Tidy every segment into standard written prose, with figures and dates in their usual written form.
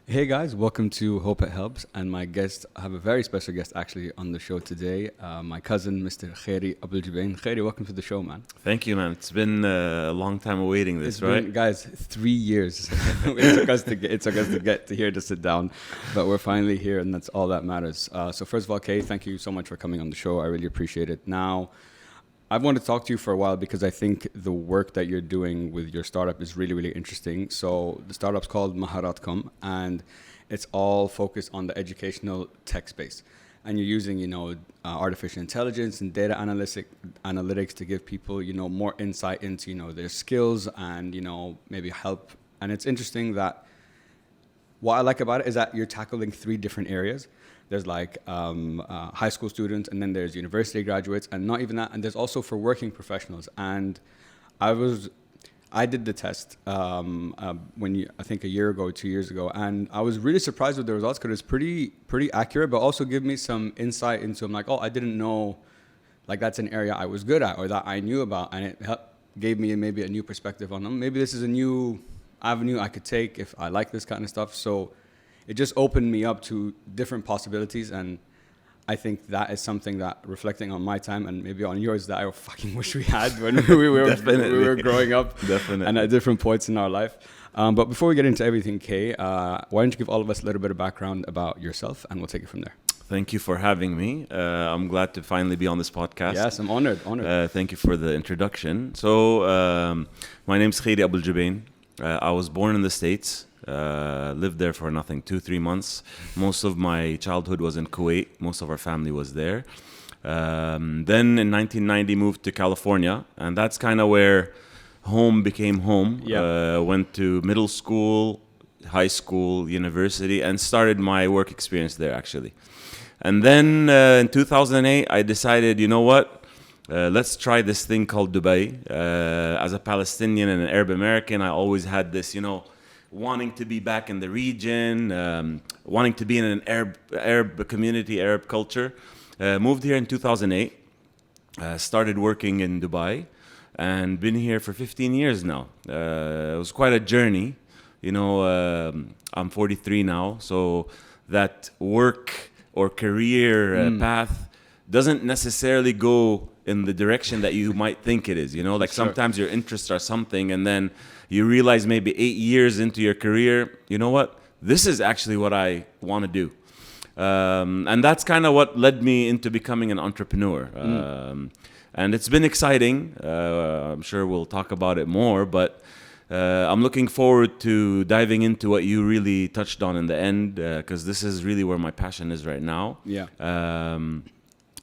Hey guys, welcome to Hope It Helps. And my guest, I have a very special guest actually on the show today, my cousin, Mr. Khairy Abuljebain. Khairy, welcome to the show, man. Thank you, man. It's been a long time awaiting this, It's right? been, guys, 3 years. it took us to get to here to sit down, but we're finally here, and that's all that matters. So first of all, Kay, thank you so much for coming on the show. I really appreciate it. Now, I've wanted to talk to you for a while because I think the work that you're doing with your startup is really, really interesting. So the startup's called Maharatkom, and it's all focused on the educational tech space. And you're using, artificial intelligence and data analytics to give people, more insight into, their skills and, maybe help. And it's interesting that what I like about it is that you're tackling three different areas. There's like high school students, and then there's university graduates, and not even that. And there's also for working professionals. And I did the test I think a year ago, 2 years ago, and I was really surprised with the results because it's pretty accurate, but also give me some insight into. I'm like, oh, I didn't know, like that's an area I was good at or that I knew about, and it gave me maybe a new perspective on them. Maybe this is a new avenue I could take if I like this kind of stuff. So it just opened me up to different possibilities, and I think that is something that, reflecting on my time and maybe on yours, that I fucking wish we had when we were growing up. Definitely. And at different points in our life. But before we get into everything, Kay, why don't you give all of us a little bit of background about yourself, and we'll take it from there. Thank you for having me. I'm glad to finally be on this podcast. Yes, I'm honored. Thank you for the introduction. So, my name's Khairy Abuljebain. I was born in the States. Lived there for nothing, 2-3 months. Most of my childhood was in Kuwait. Most of our family was there. Then in 1990 moved to California, and that's kind of where home became home. Went to middle school, high school, university, and started my work experience there actually. And then in 2008 I decided, you know what? Let's try this thing called Dubai. As a Palestinian and an Arab American, I always had this, wanting to be back in the region, wanting to be in an Arab community, Arab culture. Moved here in 2008, started working in Dubai, and been here for 15 years now. It was quite a journey. I'm 43 now, so that work or career path doesn't necessarily go in the direction that you might think it is. Sometimes your interests are something, and then you realize maybe 8 years into your career, you know what? This is actually what I want to do. And that's kind of what led me into becoming an entrepreneur. And it's been exciting. I'm sure we'll talk about it more, but I'm looking forward to diving into what you really touched on in the end, because this is really where my passion is right now. Yeah.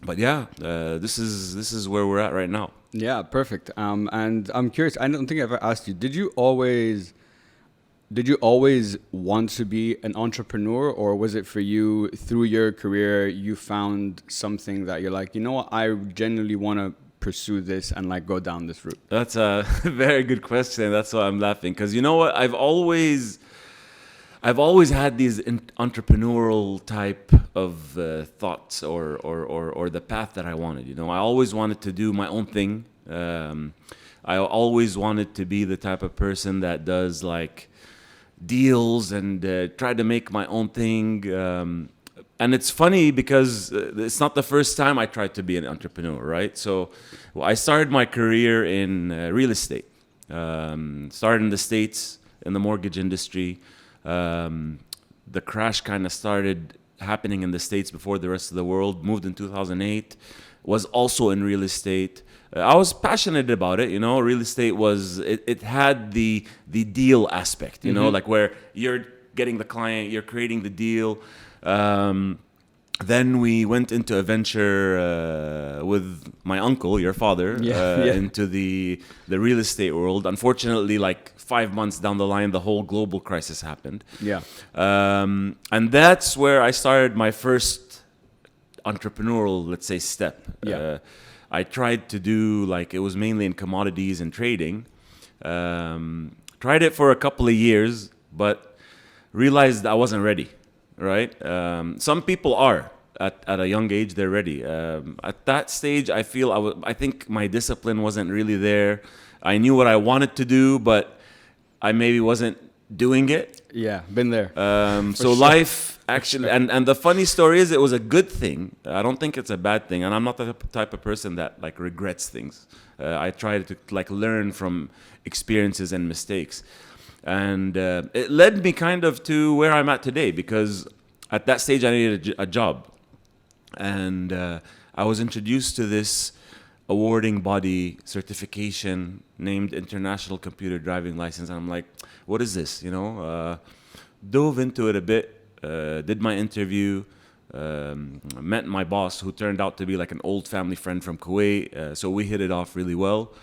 But yeah, this is where we're at right now. Yeah, perfect. And I'm curious, I don't think I ever asked you, did you always want to be an entrepreneur, or was it for you through your career you found something that you're like, you know what, I genuinely want to pursue this and like go down this route? That's a very good question. That's why I'm laughing, because you know what, I've always had these entrepreneurial type of thoughts or the path that I wanted. I always wanted to do my own thing. I always wanted to be the type of person that does like deals and try to make my own thing. And it's funny because it's not the first time I tried to be an entrepreneur, right? So I started my career in real estate. Started in the States in the mortgage industry. The crash kind of started happening in the States before the rest of the world. Moved in 2008, was also in real estate. I was passionate about it. Real estate it had the deal aspect, like where you're getting the client, you're creating the deal. Then we went into a venture with my uncle, your father, into the real estate world. Unfortunately, like 5 months down the line, the whole global crisis happened. Yeah. And that's where I started my first entrepreneurial, let's say, step. Yeah. I tried to do, it was mainly in commodities and trading. Tried it for a couple of years, but realized I wasn't ready. Right? Some people are at a young age, they're ready. At that stage, I think my discipline wasn't really there. I knew what I wanted to do, but I maybe wasn't doing it. Yeah, been there. So life actually, and the funny story is, it was a good thing. I don't think it's a bad thing, and I'm not the type of person that like regrets things. I try to like learn from experiences and mistakes, and it led me kind of to where I'm at today, because at that stage I needed a job, and I was introduced to this awarding body certification named International Computer Driving License, and I'm like, what is this? You know, dove into it a bit, did my interview, met my boss, who turned out to be like an old family friend from Kuwait, so we hit it off really well,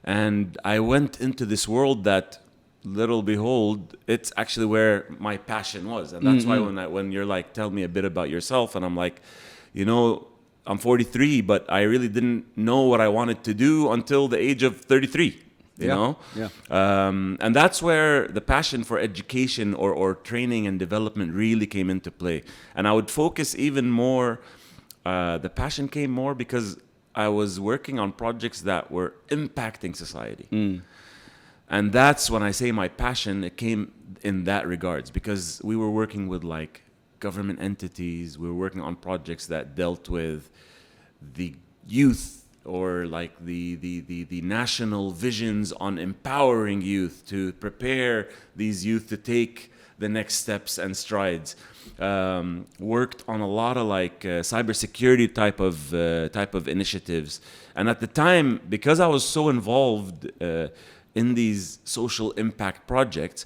and I went into this world that, little behold, it's actually where my passion was. And that's why when you're like, tell me a bit about yourself, and I'm like, you know, I'm 43, but I really didn't know what I wanted to do until the age of 33, you know? Yeah. And that's where the passion for education or training and development really came into play. And I would focus even more, the passion came more because I was working on projects that were impacting society. And that's when I say my passion, it came in that regards, because we were working with like government entities, we were working on projects that dealt with the youth, or like the national visions on empowering youth, to prepare these youth to take the next steps and strides. Worked on a lot of like cybersecurity type of initiatives, and at the time, because I was so involved in these social impact projects,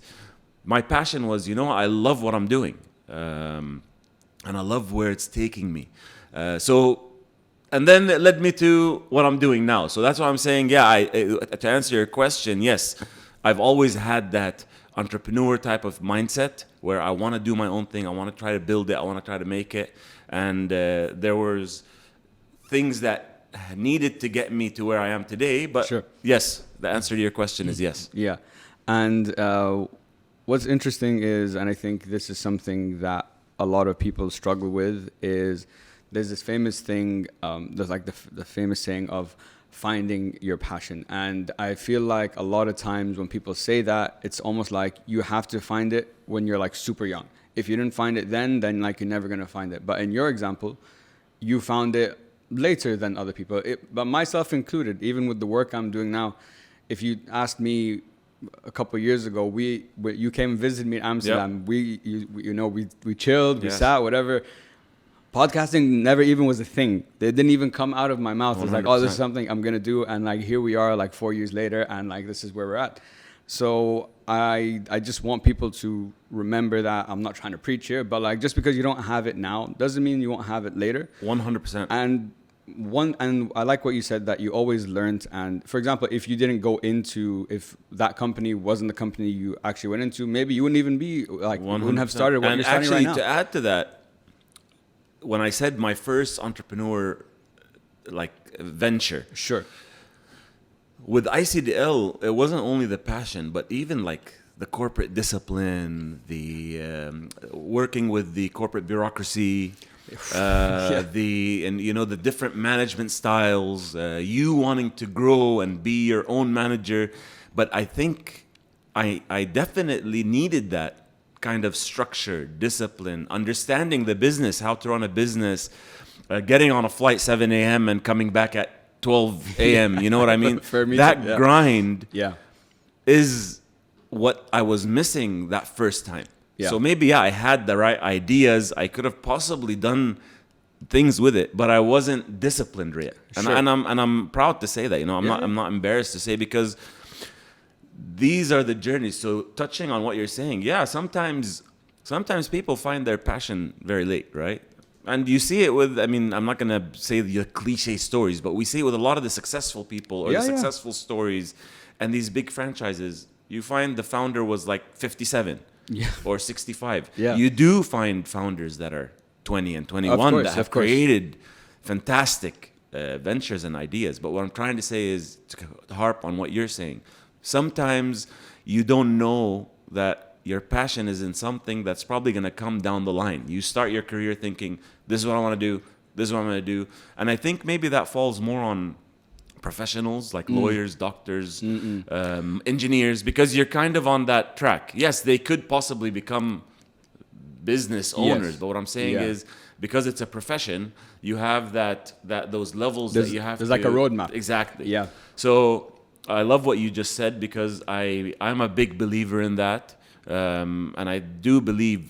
my passion was, you know, I love what I'm doing, and I love where it's taking me. And then it led me to what I'm doing now. So that's why I'm saying, yeah, to answer your question, yes, I've always had that entrepreneur type of mindset where I want to do my own thing. I want to try to build it. I want to try to make it. And there was things that needed to get me to where I am today. But Sure. Yes, the answer to your question is yes. Yeah. And what's interesting is, and I think this is something that a lot of people struggle with, is there's this famous thing, there's like the famous saying of finding your passion. And I feel like a lot of times when people say that, it's almost like you have to find it when you're like super young. If you didn't find it then like you're never gonna find it. But in your example, you found it later than other people, but myself included. Even with the work I'm doing now, if you asked me a couple of years ago, you came and visited me in Amsterdam. Yep. We chilled, we sat, whatever. Podcasting never even was a thing. It didn't even come out of my mouth. It's like, oh, this is something I'm gonna do, and like here we are, like 4 years later, and like this is where we're at. So I just want people to remember that I'm not trying to preach here, but like just because you don't have it now doesn't mean you won't have it later. 100%. And I like what you said, that you always learned. And for example, if you didn't go into, if that company wasn't the company you actually went into, maybe you wouldn't even be like, you wouldn't have started what you're starting right now. And actually, to add to that, when I said my first entrepreneur like venture, sure, with ICDL, it wasn't only the passion, but even like the corporate discipline, the working with the corporate bureaucracy, the different management styles, you wanting to grow and be your own manager. But I think I definitely needed that kind of structure, discipline, understanding the business, how to run a business, getting on a flight 7 a.m. and coming back at 12 a.m. You know what I mean? That grind is what I was missing that first time. Yeah. So maybe I had the right ideas. I could have possibly done things with it, but I wasn't disciplined yet. Sure. And I'm proud to say that. You know, I'm not embarrassed to say, because these are the journeys. So touching on what you're saying, sometimes people find their passion very late, right? And you see it with, I mean, I'm not going to say the cliche stories, but we see it with a lot of the successful people or the successful stories and these big franchises. You find the founder was like 57 or 65. Yeah. You do find founders that are 20 and 21 that have created fantastic ventures and ideas. But what I'm trying to say is to harp on what you're saying. Sometimes you don't know that your passion is in something that's probably going to come down the line. You start your career thinking, this is what I want to do, this is what I'm going to do. And I think maybe that falls more on professionals like lawyers, doctors, engineers, because you're kind of on that track. Yes, they could possibly become business owners, but what I'm saying is, because it's a profession, you have those levels that you have. There's like a roadmap. Exactly. Yeah. So I love what you just said, because I'm a big believer in that, and I do believe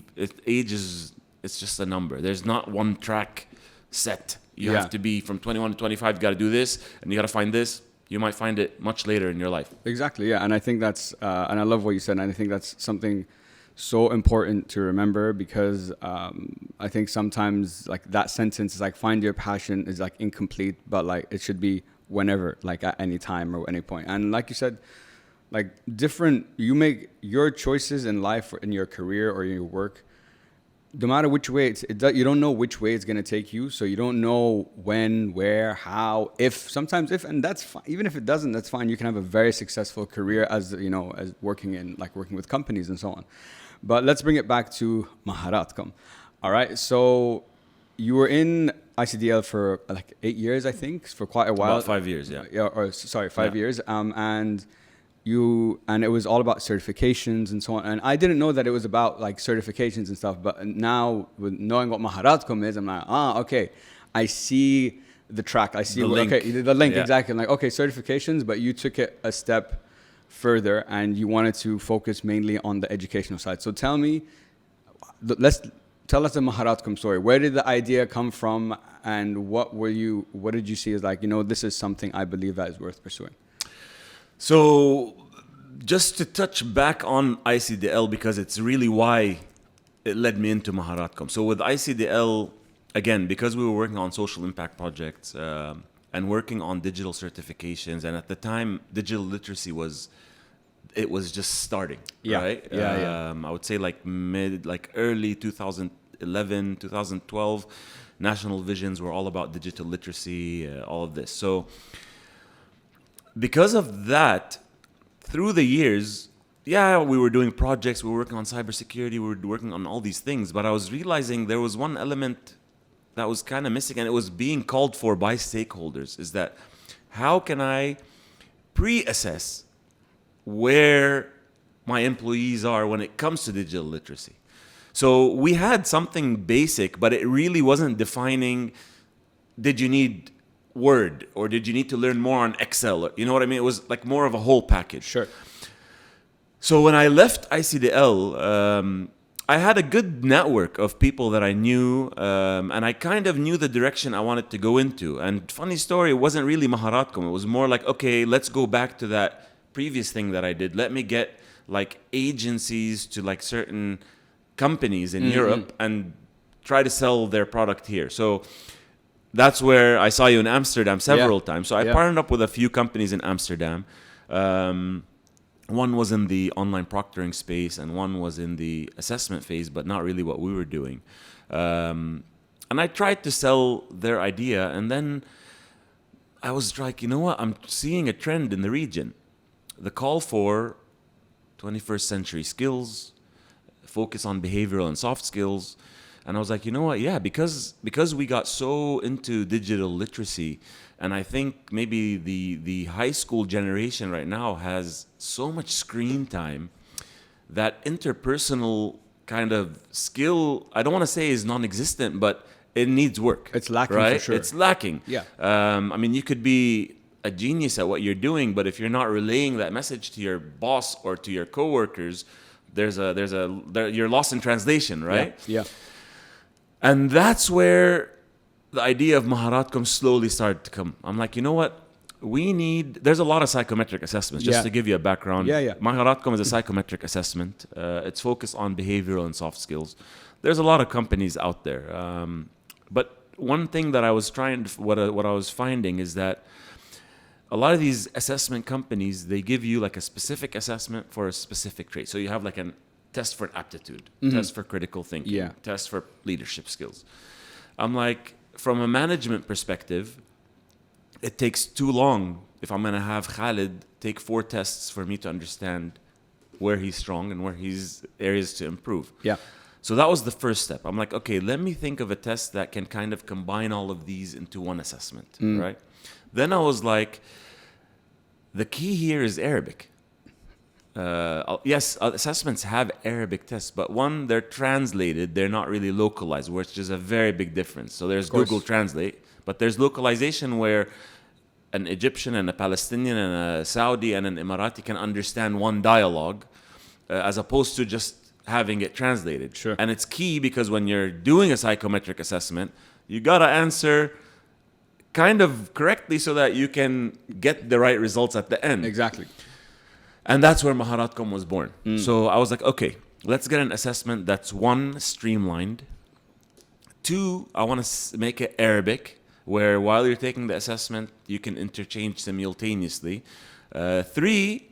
age is, it's just a number. There's not one track set. You have to be from 21 to 25. You got to do this, and you got to find this. You might find it much later in your life. Exactly. Yeah, and I think that's and I love what you said. And I think that's something so important to remember, because I think sometimes like that sentence is like, find your passion, is like incomplete, but like it should be whenever, like at any time or any point. And like you said, like you make your choices in life or in your career or in your work, no matter which way you don't know which way it's going to take you. So you don't know when, where, how, sometimes, and that's fine. Even if it doesn't, that's fine. You can have a very successful career as working with companies and so on. But let's bring it back to Maharatkom. All right. So you were in ICDL for like 8 years, I think, for quite a while. About 5 years, yeah. Yeah, 5 years. And it was all about certifications and so on. And I didn't know that it was about like certifications and stuff. But now, with knowing what Maharatkom is, I'm like, okay, I see the track. I see the link. Okay, the link, exactly. I'm like, okay, certifications, but you took it a step further and you wanted to focus mainly on the educational side. So tell us the Maharatkom story. Where did the idea come from, and what did you see as like, this is something I believe that is worth pursuing? So just to touch back on ICDL, because it's really why it led me into Maharatkom. So with ICDL, again, because we were working on social impact projects and working on digital certifications, and at the time, digital literacy was just starting, right? I would say like early 2011, 2012, national visions were all about digital literacy, all of this. So because of that, through the years, we were doing projects, we were working on cybersecurity, we were working on all these things, but I was realizing there was one element that was kind of missing, and it was being called for by stakeholders, is that how can I pre-assess where my employees are when it comes to digital literacy? So we had something basic, but it really wasn't defining, did you need Word, or did you need to learn more on Excel? You know what I mean? It was like more of a whole package. Sure. So when I left ICDL, I had a good network of people that I knew, and I kind of knew the direction I wanted to go into. And funny story, it wasn't really Maharatkom. It was more like, okay, let's go back to that previous thing that I did. Let me get like agencies to like certain companies in Europe and try to sell their product here. So that's where I saw you in Amsterdam several times. So I partnered up with a few companies in Amsterdam. One was in the online proctoring space, and one was in the assessment phase, but not really what we were doing. And I tried to sell their idea, and then I was like, you know what? I'm seeing a trend in the region. The call for 21st century skills, focus on behavioral and soft skills. And I was like, you know what? Yeah, because we got so into digital literacy, and I think maybe the high school generation right now has so much screen time that interpersonal kind of skill, I don't want to say is non-existent, but it needs work. It's lacking, right? for sure. It's lacking. Yeah. I mean, you could be a genius at what you're doing, but if you're not relaying that message to your boss or to your coworkers, you're lost in translation, right? Yeah. And that's where the idea of Maharatkom slowly started to come. I'm like, you know what? There's a lot of psychometric assessments, just to give you a background. Maharatkom is a psychometric assessment. It's focused on behavioral and soft skills. There's a lot of companies out there. But one thing that I was what I was finding is that a lot of these assessment companies, they give you like a specific assessment for a specific trait. So you have like a test for aptitude, test for critical thinking, test for leadership skills. I'm like, from a management perspective, it takes too long if I'm going to have Khalid take 4 tests for me to understand where he's strong and where he's areas to improve. Yeah. So that was the first step. I'm like, okay, let me think of a test that can kind of combine all of these into one assessment, right? Then I was like, The key here is Arabic. Yes, assessments have Arabic tests, but one, they're translated, they're not really localized, which is a very big difference. So there's Google Translate, but there's localization where an Egyptian and a Palestinian and a Saudi and an Emirati can understand one dialogue, as opposed to just having it translated. Sure. And it's key because when you're doing a psychometric assessment, you gotta answer kind of correctly so that you can get the right results at the end. Exactly. And that's where Maharatkom was born. So I was like, okay, let's get an assessment that's one, streamlined. Two, I want to make it Arabic, where while you're taking the assessment, you can interchange simultaneously. Three,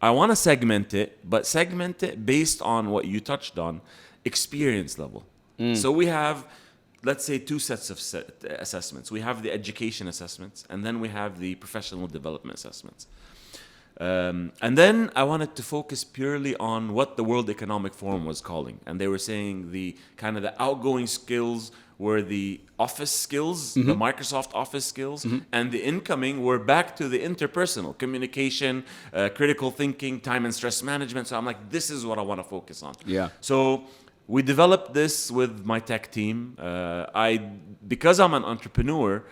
I want to segment it, but segment it based on what you touched on, experience level. So we have, let's say, two sets of assessments. We have the education assessments, and then we have the professional development assessments. And then I wanted to focus purely on what the World Economic Forum was calling. And they were saying the kind of the outgoing skills were the office skills, the Microsoft Office skills, and the incoming were back to the interpersonal, communication, critical thinking, time and stress management. So I'm like, this is what I want to focus on. Yeah. So we developed this with my tech team. Because I'm an entrepreneur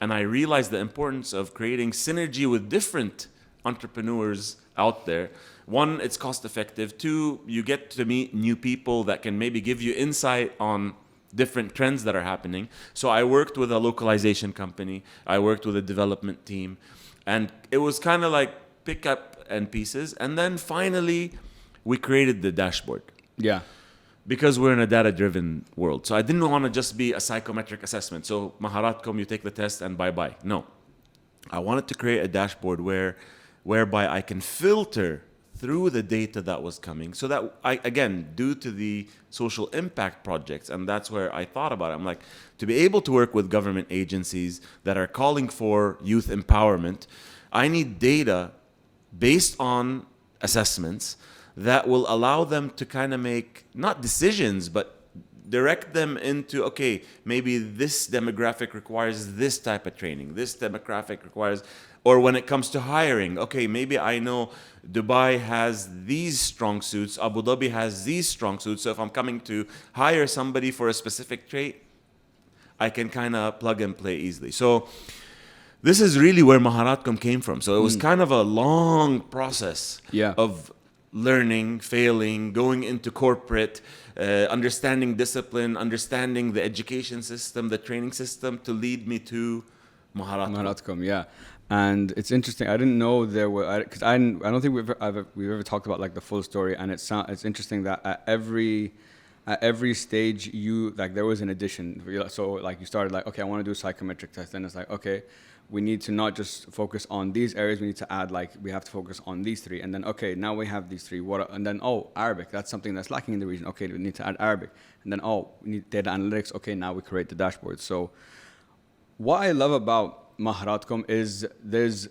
and I realized the importance of creating synergy with different entrepreneurs out there. One, it's cost effective. Two, you get to meet new people that can maybe give you insight on different trends that are happening. So I worked with a localization company. I worked with a development team. And it was kind of like pick up and pieces. And then finally, we created the dashboard. Yeah. Because we're in a data-driven world. So I didn't want to just be a psychometric assessment. So Maharatkom, you take the test and bye-bye. No. I wanted to create a dashboard whereby I can filter through the data that was coming so that I, again, due to the social impact projects, and that's where I thought about it. I'm like, to be able to work with government agencies that are calling for youth empowerment, I need data based on assessments that will allow them to kind of make, not decisions, but direct them into, okay, maybe this demographic requires this type of training, this demographic requires, or when it comes to hiring, okay, maybe I know Dubai has these strong suits, Abu Dhabi has these strong suits, so if I'm coming to hire somebody for a specific trait, I can kind of plug and play easily. So this is really where Maharatkom came from. So it was kind of a long process of learning, failing, going into corporate, understanding discipline, understanding the education system, the training system to lead me to Maharatkom. Yeah. And it's interesting. I didn't know there were, because I don't think we've ever talked about like the full story. And it's interesting that at every stage there was an addition. So like you started like, okay, I want to do a psychometric test. And it's like, okay, we need to not just focus on these areas. We need to add we have to focus on these three. And then, okay, now we have these three. And then, Arabic, that's something that's lacking in the region. Okay, we need to add Arabic. And then, we need data analytics. Okay, now we create the dashboard. So what I love about Maharatkom is there's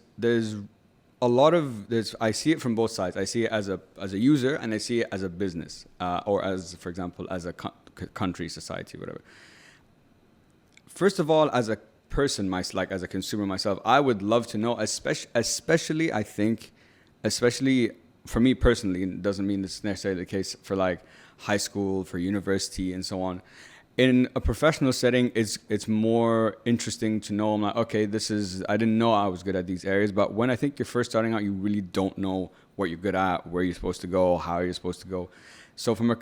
a lot of I see it from both sides. I see it as a user and I see it as a business or as, for example, as a country, society, whatever. First of all, as a person, as a consumer myself, I would love to know, especially for me personally, it doesn't mean this is necessarily the case for like high school, for university and so on. In a professional setting, it's more interesting to know. I'm like, okay, I didn't know I was good at these areas, but when I think you're first starting out, you really don't know what you're good at, where you're supposed to go, how you're supposed to go. So from a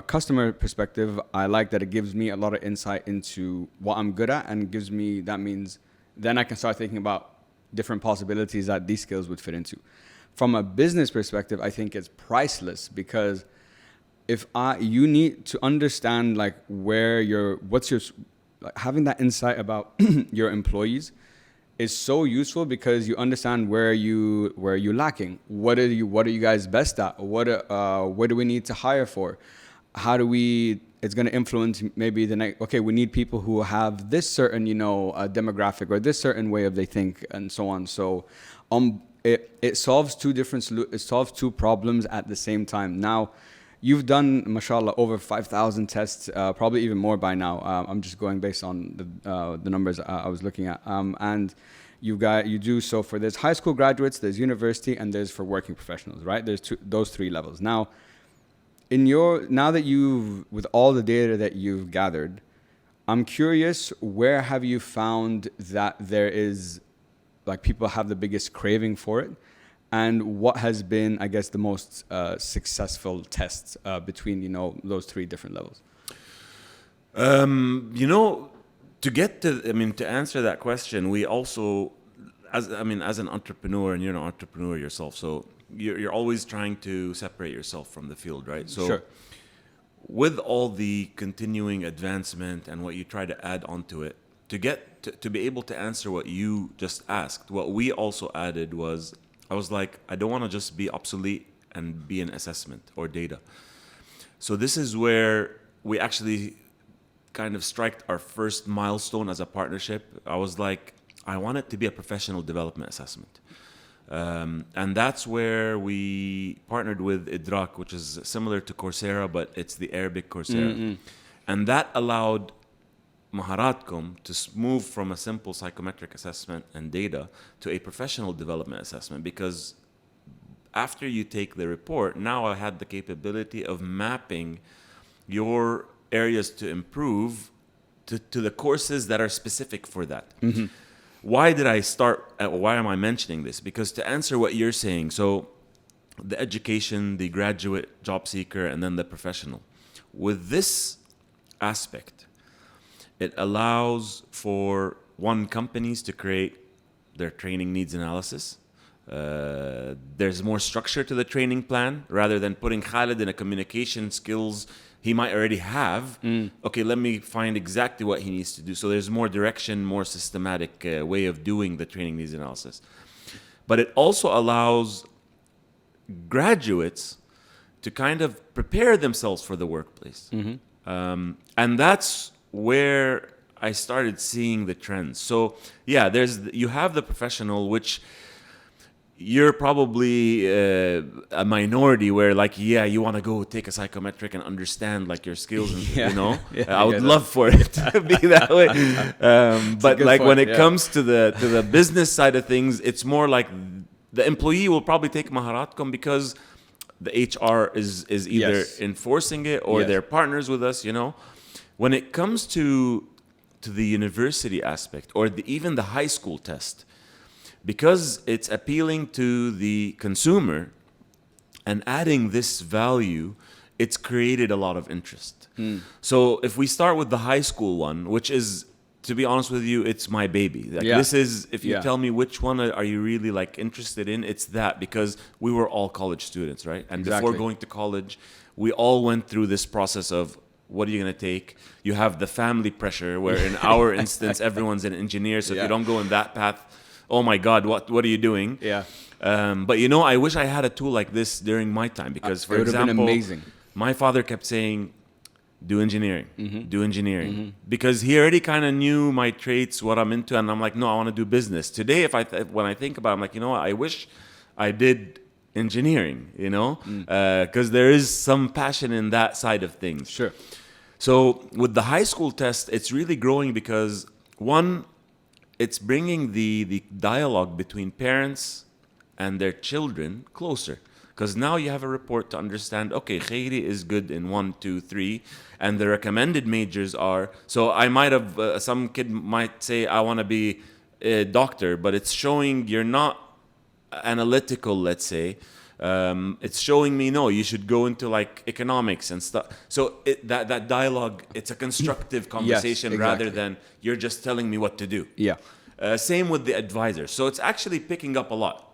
customer perspective, I like that it gives me a lot of insight into what I'm good at, and that means then I can start thinking about different possibilities that these skills would fit into. From a business perspective, I think it's priceless because you need to understand like having that insight about your employees is so useful because you understand where you're lacking. What are you guys best at? What do we need to hire for? It's going to influence maybe the next, okay, we need people who have this certain, demographic or this certain way of they think and so on. So, it solves two problems at the same time. Now, you've done, mashallah, over 5,000 tests, probably even more by now. I'm just going based on the numbers I was looking at. And you do so for there's high school graduates, there's university, and there's for working professionals, right? There's those three levels. Now, now that with all the data that you've gathered, I'm curious, where have you found that there is, like, people have the biggest craving for it? And what has been, I guess, the most successful tests between, those three different levels? To answer that question, we also, as an entrepreneur, and you're an entrepreneur yourself, so you're always trying to separate yourself from the field, right? So sure. With all the continuing advancement and what you try to add onto it, to be able to answer what you just asked, what we also added was, I was like, I don't want to just be obsolete and be an assessment or data. So this is where we actually kind of striked our first milestone as a partnership. I was like, I want it to be a professional development assessment. And that's where we partnered with Idrak, which is similar to Coursera, but it's the Arabic Coursera. Mm-hmm. And that allowed Maharatkom to move from a simple psychometric assessment and data to a professional development assessment, because after you take the report, now I had the capability of mapping your areas to improve to the courses that are specific for that. Mm-hmm. Why am I mentioning this? Because to answer what you're saying, so the education, the graduate, job seeker, and then the professional. With this aspect, it allows for companies to create their training needs analysis. There's more structure to the training plan rather than putting Khalid in a communication skills he might already have. Okay, let me find exactly what he needs to do. So there's more direction, more systematic way of doing the training needs analysis. But it also allows graduates to kind of prepare themselves for the workplace. Mm-hmm. And that's where I started seeing the trends. So yeah, you have the professional, which you're probably a minority where, like, you want to go take a psychometric and understand, like, your skills, and, I would love for it to be that way. But like, when it comes to the business side of things, it's more like the employee will probably take Maharatkom because the HR is either enforcing it or they're partners with us, When it comes to the university aspect or even the high school test, because it's appealing to the consumer and adding this value, it's created a lot of interest. So if we start with the high school one, which is, to be honest with you, it's my baby. This is, if you tell me which one are you really, like, interested in, it's that, because we were all college students, right? And before going to college, we all went through this process of, what are you going to take? You have the family pressure, where in our instance, everyone's an engineer. So if you don't go in that path, oh my God, what are you doing? Yeah. But I wish I had a tool like this during my time, because, for example, been amazing. My father kept saying, do engineering, do engineering. Mm-hmm. Because he already kind of knew my traits, what I'm into, and I'm like, no, I want to do business. Today, when I think about it, I'm like, what, I wish I did engineering, because there is some passion in that side of things. Sure. So with the high school test, it's really growing because, one, it's bringing the dialogue between parents and their children closer. Because now you have a report to understand, okay, Khairy is good in 1, 2, 3, and the recommended majors are, so I might have, some kid might say, I want to be a doctor, but it's showing you're not analytical, let's say. It's showing me, no, you should go into, like, economics and stuff. So that dialogue, it's a constructive conversation rather than you're just telling me what to do. Yeah. Same with the advisor. So it's actually picking up a lot.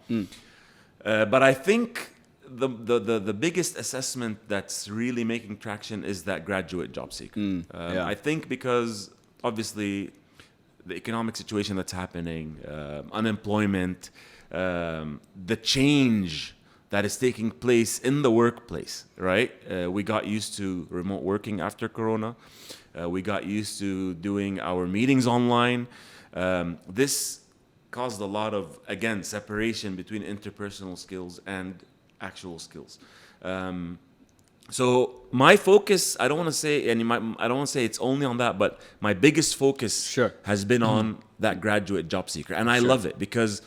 But I think the biggest assessment that's really making traction is that graduate job seeker. I think because obviously the economic situation that's happening, unemployment, the change that is taking place in the workplace, right? We got used to remote working after Corona. We got used to doing our meetings online. This caused a lot of, again, separation between interpersonal skills and actual skills. So my focus, I don't want to say it's only on that, but my biggest focus has been on that graduate job seeker. And I Sure. love it because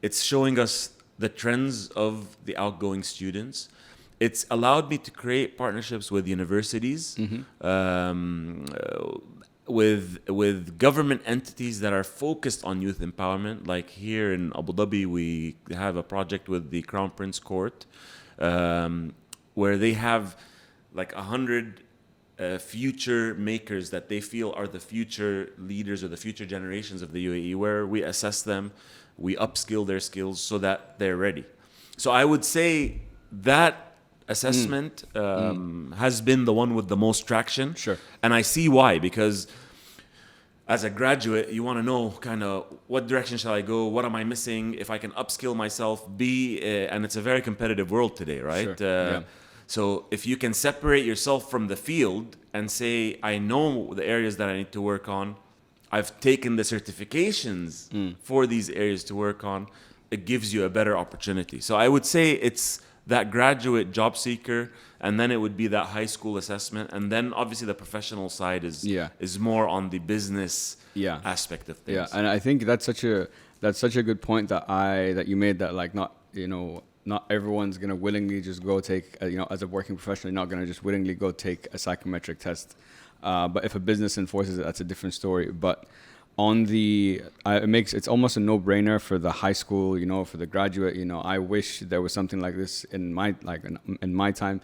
it's showing us the trends of the outgoing students. It's allowed me to create partnerships with universities, with government entities that are focused on youth empowerment. Like here in Abu Dhabi, we have a project with the Crown Prince Court, where they have like 100 future makers that they feel are the future leaders or the future generations of the UAE, where we assess them, we upskill their skills so that they're ready. So I would say that assessment has been the one with the most traction. Sure. And I see why, because as a graduate, you want to know kind of what direction shall I go? What am I missing? If I can upskill myself, and it's a very competitive world today, right? Sure. Yeah. So if you can separate yourself from the field and say, I know the areas that I need to work on, I've taken the certifications for these areas to work on, it gives you a better opportunity. So I would say it's that graduate job seeker, and then it would be that high school assessment, and then obviously the professional side is more on the business aspect of things. Yeah, and I think that's such a good point that you made, that like not everyone's gonna willingly just go take as a working professional, you're not gonna just willingly go take a psychometric test. But if a business enforces it, that's a different story. But on it's almost a no-brainer for the high school, for the graduate. I wish there was something like this in my time,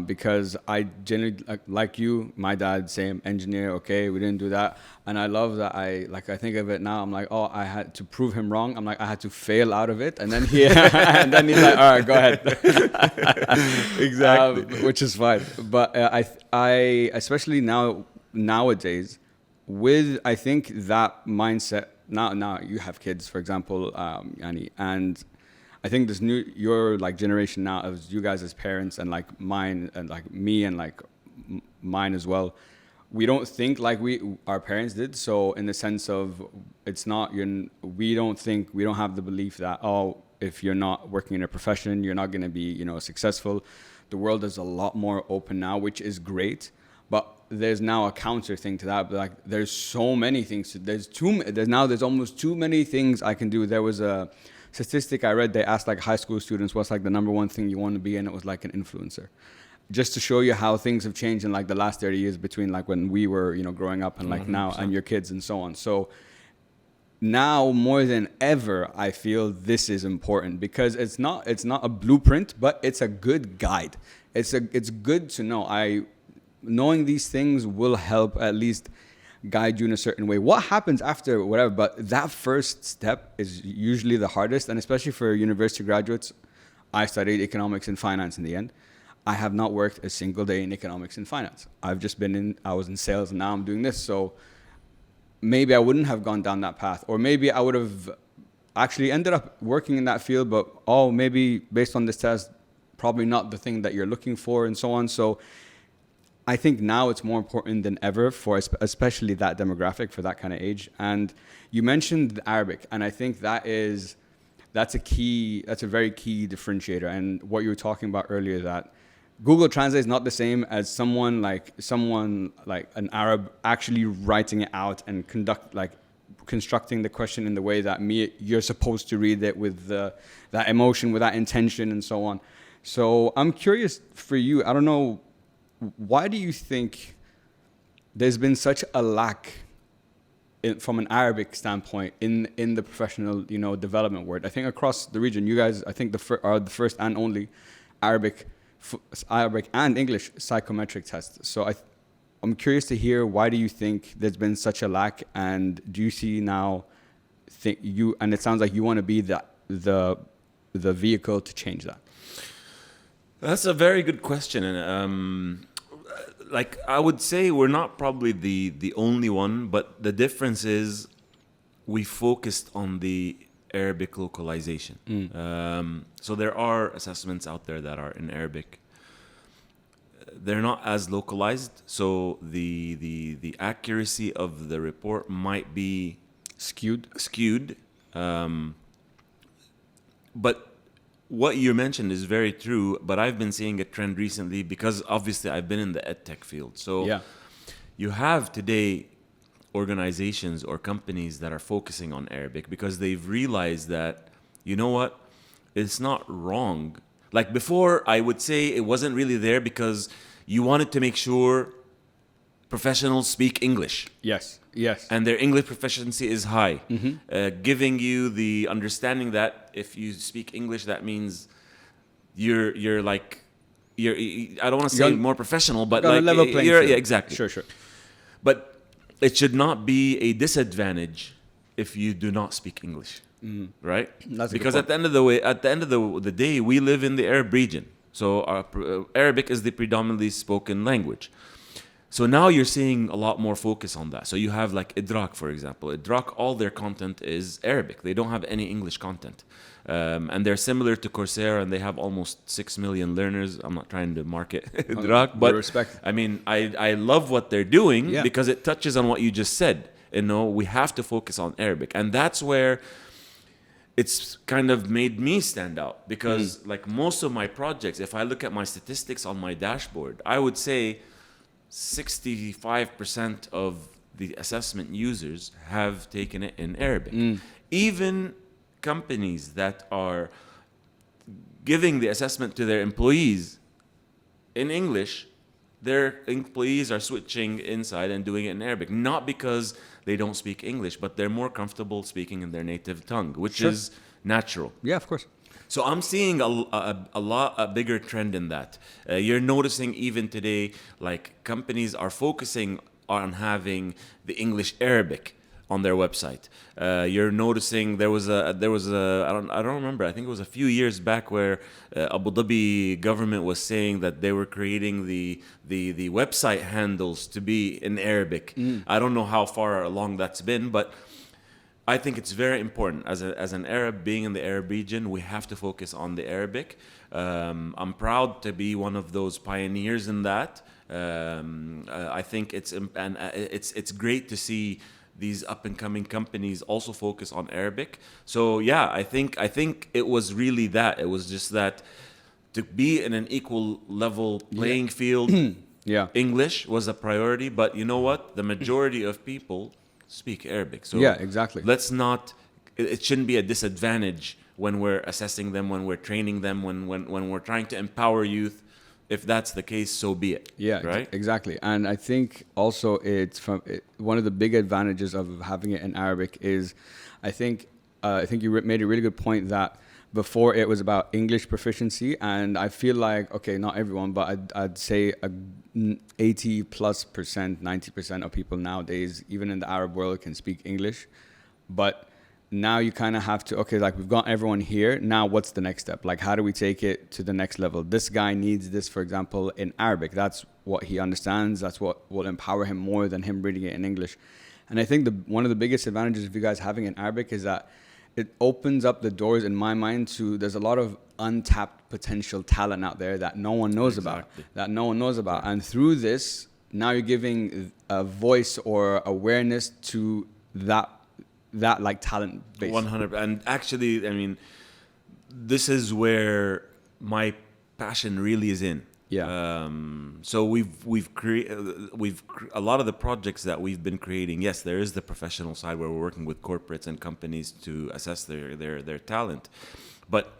because I generally like you, my dad, same engineer. Okay, we didn't do that, and I love that. I think of it now. I'm like, oh, I had to prove him wrong. I'm like, I had to fail out of it, and then and then he's like, all right, go ahead. Exactly. Which is fine. But I especially nowadays, with I think that mindset. Now you have kids, for example, Yani, and I think your like generation now of you guys as parents, and like mine, and like me, and like mine as well. We don't think like our parents did. So in the sense of, we don't have the belief that, if you're not working in a profession, you're not going to be successful. The world is a lot more open now, which is great. But there's now a counter thing to that. But like, there's so many things. There's almost too many things I can do. There was a statistic I read. They asked like high school students, what's like the number one thing you want to be, and it was like an influencer. Just to show you how things have changed in like the last 30 years between like when we were growing up and like 100%. Now, and your kids and so on. So now more than ever, I feel this is important, because it's not a blueprint, but it's a good guide. It's good to know. Knowing these things will help at least guide you in a certain way. What happens after, whatever, but that first step is usually the hardest, and especially for university graduates. I studied economics and finance in the end. I have not worked a single day in economics and finance. I was in sales, and now I'm doing this. So maybe I wouldn't have gone down that path, or maybe I would have actually ended up working in that field, but maybe based on this test, probably not the thing that you're looking for, and so on. So I think now it's more important than ever for especially that demographic, for that kind of age. And you mentioned Arabic, and I think that's a very key differentiator. And what you were talking about earlier, that Google Translate is not the same as someone like an Arab actually writing it out and constructing the question in the way that you're supposed to read it, with that emotion, with that intention, and so on. So I'm curious for you. I don't know. Why do you think there's been such a lack from an Arabic standpoint in the professional development world? I think across the region, you guys, I think are the first and only Arabic and English psychometric test. So I'm curious to hear, why do you think there's been such a lack, and do you see now and it sounds like you want to be the vehicle to change that? That's a very good question, and I would say we're not probably the only one, but the difference is we focused on the Arabic localization. So there are assessments out there that are in Arabic. They're not as localized, so the accuracy of the report might be skewed. But what you mentioned is very true, but I've been seeing a trend recently, because obviously I've been in the edtech field. So you have today organizations or companies that are focusing on Arabic because they've realized that, you know what, it's not wrong. Like before, I would say it wasn't really there because you wanted to make sure professionals speak English. Yes. Yes. And their English proficiency is high, giving you the understanding that if you speak English, that means you're like you're. I don't want to say You're on- more professional, but on a like level playing you're, field. yeah, exactly. Sure. Sure. But it should not be a disadvantage if you do not speak English, right? That's a good Because point. at the end of the day, we live in the Arab region, so Arabic is the predominantly spoken language. So now you're seeing a lot more focus on that. So you have like Idrak, for example. Idrak, all their content is Arabic. They don't have any English content. And they're similar to Coursera, and they have almost 6 million learners. I'm not trying to market Idrak, but respect. I mean, I love what they're doing Yeah. because it touches on what you just said. You know, we have to focus on Arabic. And that's where it's kind of made me stand out because like most of my projects, if I look at my statistics on my dashboard, I would say 65% of the assessment users have taken it in Arabic. Even companies that are giving the assessment to their employees in English, their employees are switching inside and doing it in Arabic. Not because they don't speak English, but they're more comfortable speaking in their native tongue, which Sure. is natural. Yeah, of course. So I'm seeing a bigger trend in that. You're noticing even today, like companies are focusing on having the English Arabic on their website. You're noticing there was a I don't remember. I think it was a few years back where Abu Dhabi government was saying that they were creating the website handles to be in Arabic. I don't know how far along that's been, but I think it's very important as an Arab being in the Arab region. We have to focus on the Arabic. I'm proud to be one of those pioneers in that. I think it's great to see these up and coming companies also focus on Arabic. So yeah, I think it was really that. It was just that to be in an equal level playing field. Yeah. English was a priority, but you know what? The majority of people speak Arabic. So Yeah, exactly. let's not, it shouldn't be a disadvantage when we're assessing them, when we're training them, when we're trying to empower youth. If that's the case, so be it. Yeah, right? Exactly. And I think also one of the big advantages of having it in Arabic is, I think you made a really good point that before it was about English proficiency, and I feel like, okay, not everyone, but I'd say 80+%, 90% of people nowadays, even in the Arab world, can speak English. But now you kind of have to, okay, like we've got everyone here. Now what's the next step? Like, how do we take it to the next level? This guy needs this, for example, in Arabic. That's what he understands. That's what will empower him more than him reading it in English. And I think one of the biggest advantages of you guys having it in Arabic is that it opens up the doors in my mind to, there's a lot of untapped potential talent out there that no one knows about. And through this, now you're giving a voice or awareness to that like talent base. 100. And actually, I mean, this is where my passion really is in. Yeah. So we've created a lot of the projects that we've been creating. Yes, there is the professional side where we're working with corporates and companies to assess their talent, but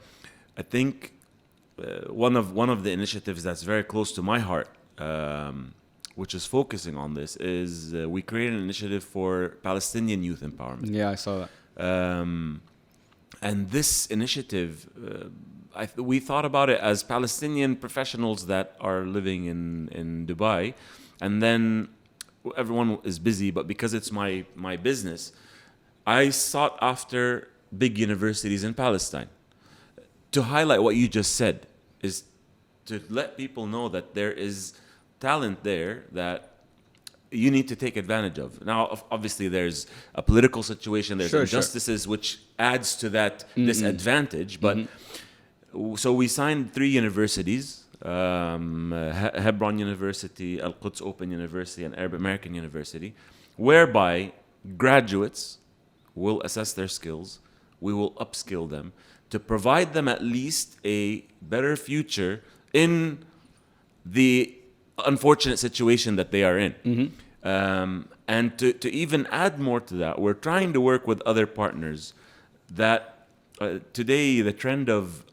I think one of the initiatives that's very close to my heart, which is focusing on this, is we created an initiative for Palestinian youth empowerment. Yeah, I saw that. And this initiative, we thought about it as Palestinian professionals that are living in Dubai, and then everyone is busy, but because it's my business, I sought after big universities in Palestine to highlight what you just said, is to let people know that there is talent there that you need to take advantage of. Now, obviously, there's a political situation, there's injustices, which adds to that disadvantage. But so we signed 3 universities, Hebron University, Al-Quds Open University, and Arab American University, whereby graduates will assess their skills, we will upskill them to provide them at least a better future in the unfortunate situation that they are in. And to even add more to that, we're trying to work with other partners that today the trend of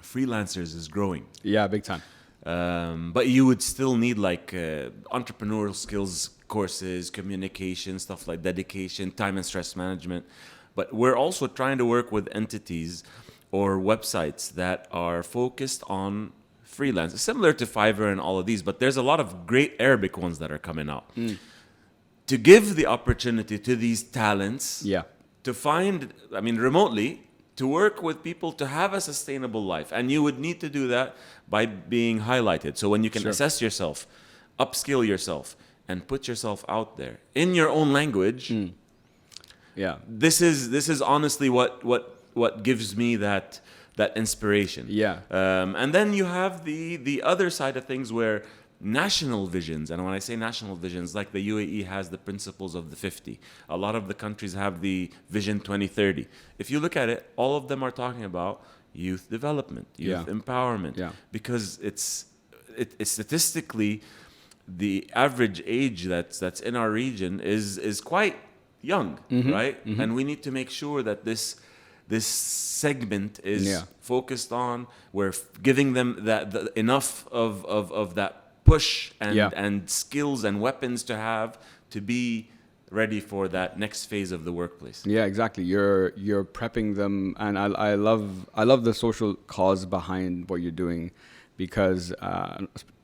freelancers is growing. Yeah, big time. But you would still need like entrepreneurial skills courses, communication, stuff like dedication, time and stress management. But we're also trying to work with entities or websites that are focused on freelance, similar to Fiverr and all of these. But there's a lot of great Arabic ones that are coming out. To give the opportunity to these talents Yeah. to find, I mean, remotely, to work with people to have a sustainable life. And you would need to do that by being highlighted. So when you can Sure. assess yourself, upskill yourself, and put yourself out there in your own language, Yeah. this is honestly what gives me that inspiration. Yeah. And then you have the other side of things where national visions, and when I say national visions, like the UAE has the principles of the 50. A lot of the countries have the Vision 2030. If you look at it, all of them are talking about youth development, youth empowerment, because it's statistically the average age that's in our region is quite young, right? And we need to make sure that this segment is focused on. We're giving them enough of that push and skills and weapons to have to be ready for that next phase of the workplace. Yeah, exactly. You're prepping them, and I love the social cause behind what you're doing, because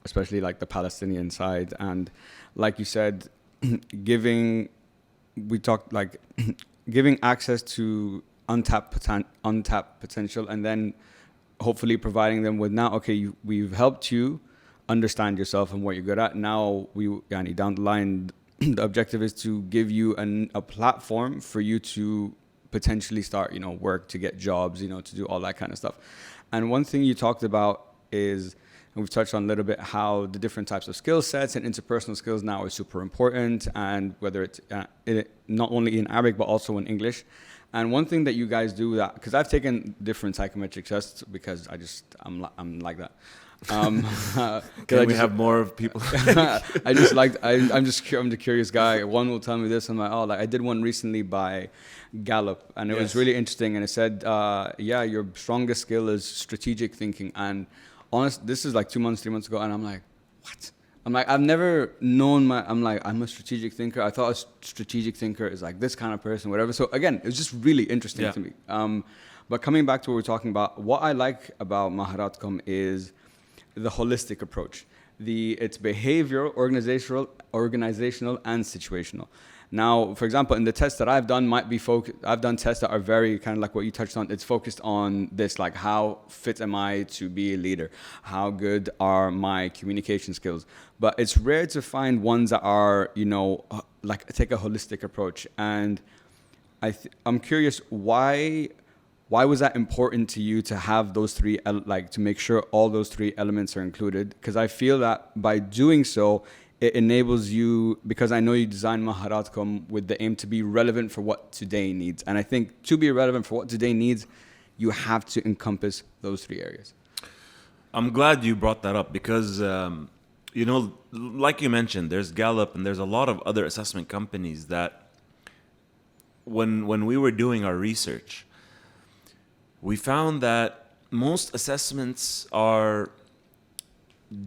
especially like the Palestinian side, and like you said, giving access to untapped potential, and then hopefully providing them with, now, okay, we've helped you understand yourself and what you're good at. Now down the line, the objective is to give you a platform for you to potentially start, work, to get jobs, to do all that kind of stuff. And one thing you talked about is, and we've touched on a little bit, how the different types of skill sets and interpersonal skills now are super important, and whether it's not only in Arabic but also in English. And one thing that you guys do, that, because I've taken different psychometric tests, because I'm like that. Can we have more people? I'm the curious guy. One will tell me this, and I'm like, oh, like I did one recently by Gallup, and it was really interesting. And it said, your strongest skill is strategic thinking. And this is like 3 months ago, and I'm like, what? I'm like, I've never known I'm a strategic thinker. I thought a strategic thinker is like this kind of person, whatever. So again, it was just really interesting to me. But coming back to what we're talking about, what I like about Maharatkom is the holistic approach. It's behavioral, organizational, and situational. Now, for example, in the tests that I've done, I've done tests that are very kind of like what you touched on. It's focused on this, like, how fit am I to be a leader? How good are my communication skills? But it's rare to find ones that are, like, take a holistic approach. And I'm curious, why was that important to you to have those three, to make sure all those three elements are included? Because I feel that by doing so, it enables you, because I know you designed Maharatkom with the aim to be relevant for what today needs. And I think to be relevant for what today needs, you have to encompass those three areas. I'm glad you brought that up, because, like you mentioned, there's Gallup and there's a lot of other assessment companies that when we were doing our research, we found that most assessments are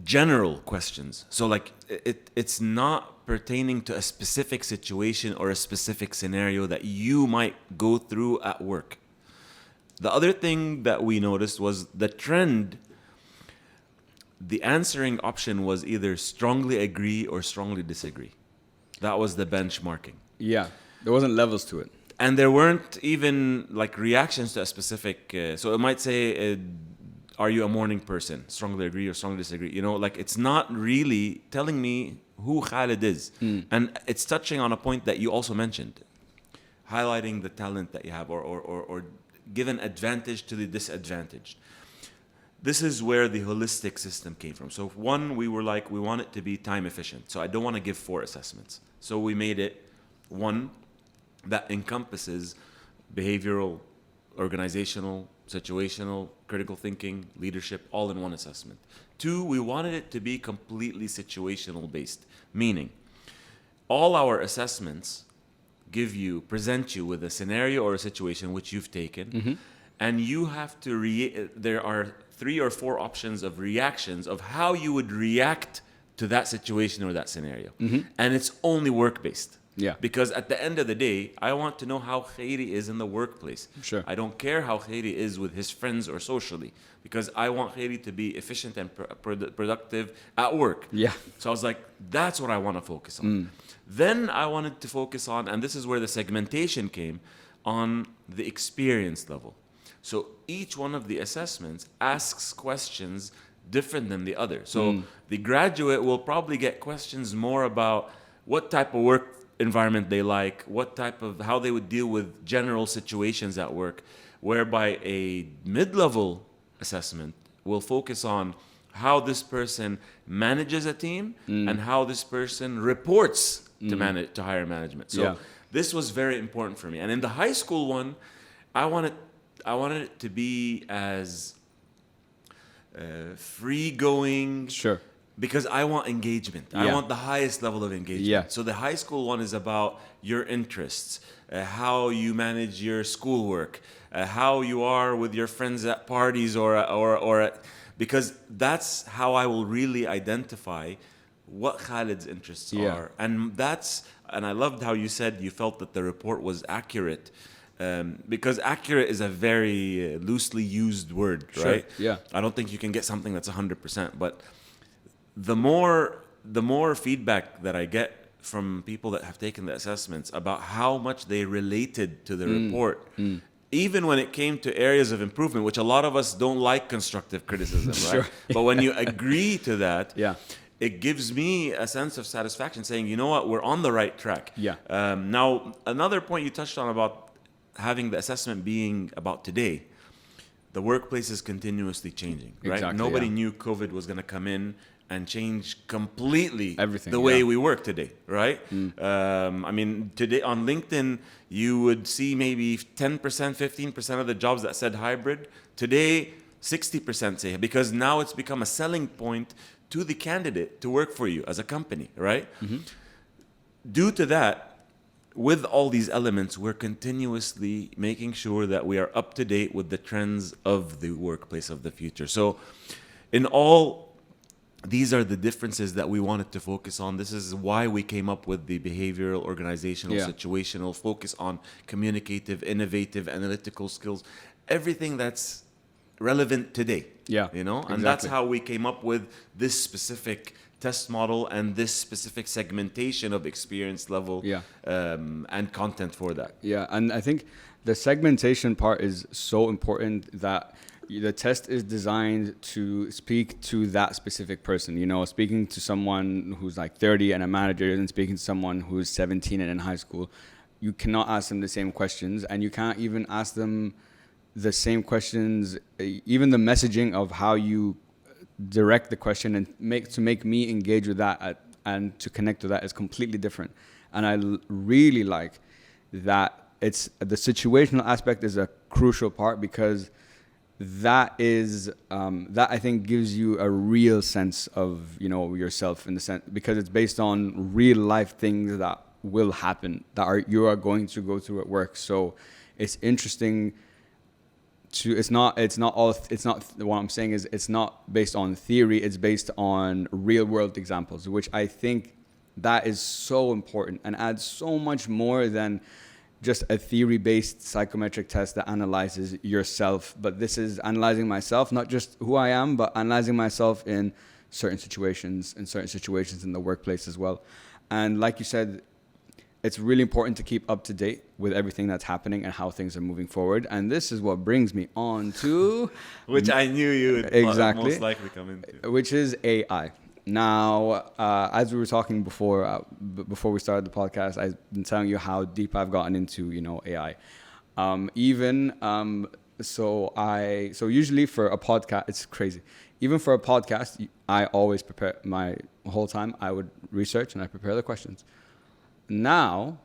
general questions. So like it's not pertaining to a specific situation or a specific scenario that you might go through at work. The other thing that we noticed was the trend. The answering option was either strongly agree or strongly disagree. That was the benchmarking. Yeah, there wasn't levels to it. And there weren't even like reactions to a specific, so it might say, are you a morning person? Strongly agree or strongly disagree. Like it's not really telling me who Khalid is. And it's touching on a point that you also mentioned, highlighting the talent that you have or give an advantage to the disadvantaged. This is where the holistic system came from. So one, we were like, we want it to be time efficient. So I don't want to give 4 assessments. So we made it one that encompasses behavioral, organizational, situational, critical thinking, leadership, all in one assessment. 2, we wanted it to be completely situational based, meaning all our assessments present you with a scenario or a situation which you've taken, and you have to there are 3 or 4 options of reactions of how you would react to that situation or that scenario. And it's only work-based. Yeah. Because at the end of the day, I want to know how Khairy is in the workplace. Sure. I don't care how Khairy is with his friends or socially, because I want Khairy to be efficient and productive at work. Yeah. So I was like, that's what I want to focus on. Then I wanted to focus on, and this is where the segmentation came, on the experience level. So each one of the assessments asks questions different than the other. So the graduate will probably get questions more about what type of work environment they like, how they would deal with general situations at work, whereby a mid-level assessment will focus on how this person manages a team and how this person reports to higher management. So this was very important for me. And in the high school one, I wanted it to be as free-going. Sure. Because I want engagement. I want the highest level of engagement. Yeah. So the high school one is about your interests, how you manage your schoolwork, how you are with your friends at parties because that's how I will really identify what Khalid's interests are. And I loved how you said you felt that the report was accurate. Because accurate is a very loosely used word, right? Yeah. I don't think you can get something that's 100%, but the more feedback that I get from people that have taken the assessments about how much they related to the report, even when it came to areas of improvement, which a lot of us don't like constructive criticism, right? But when you agree to that, it gives me a sense of satisfaction saying, you know what, we're on the right track. Now, another point you touched on about having the assessment being about today, the workplace is continuously changing, right? Exactly, Nobody knew COVID was going to come in and change completely everything, the way we work today, right? I mean, today on LinkedIn, you would see maybe 10%, 15% of the jobs that said hybrid. Today, 60% say, because now it's become a selling point to the candidate to work for you as a company, right? Due to that, with all these elements, we're continuously making sure that we are up to date with the trends of the workplace of the future. So in all, these are the differences that we wanted to focus on. This is why we came up with the behavioral, organizational, situational, focus on communicative, innovative, analytical skills, everything that's relevant today. You know, and that's how we came up with this specific test model and this specific segmentation of experience level and content for that. And I think the segmentation part is so important, that the test is designed to speak to that specific person. You know, speaking to someone who's like 30 and a manager and speaking to someone who's 17 and in high school, you cannot ask them the same questions, and you can't even ask them the same questions. Even the messaging of how you direct the question and make me engage with that and to connect to that is completely different. And I really like that it's the situational aspect is a crucial part, because that is that I think gives you a real sense of, you know, yourself, in the sense, because it's based on real life things that will happen, you are going to go through at work. So it's interesting. What I'm saying is it's not based on theory, it's based on real world examples, which I think that is so important and adds so much more than just a theory-based psychometric test that analyzes yourself. But this is analyzing myself, not just who I am, but analyzing myself in certain situations in the workplace as well. And like you said, it's really important to keep up to date with everything that's happening and how things are moving forward. And this is what brings me on to... which I knew you would most likely come into. Which is AI. Now, as we were talking before we started the podcast, I've been telling you how deep I've gotten into, you know, AI. So usually for a podcast, it's crazy. Even for a podcast, I always prepare my whole time. I would research and I prepare the questions. Now,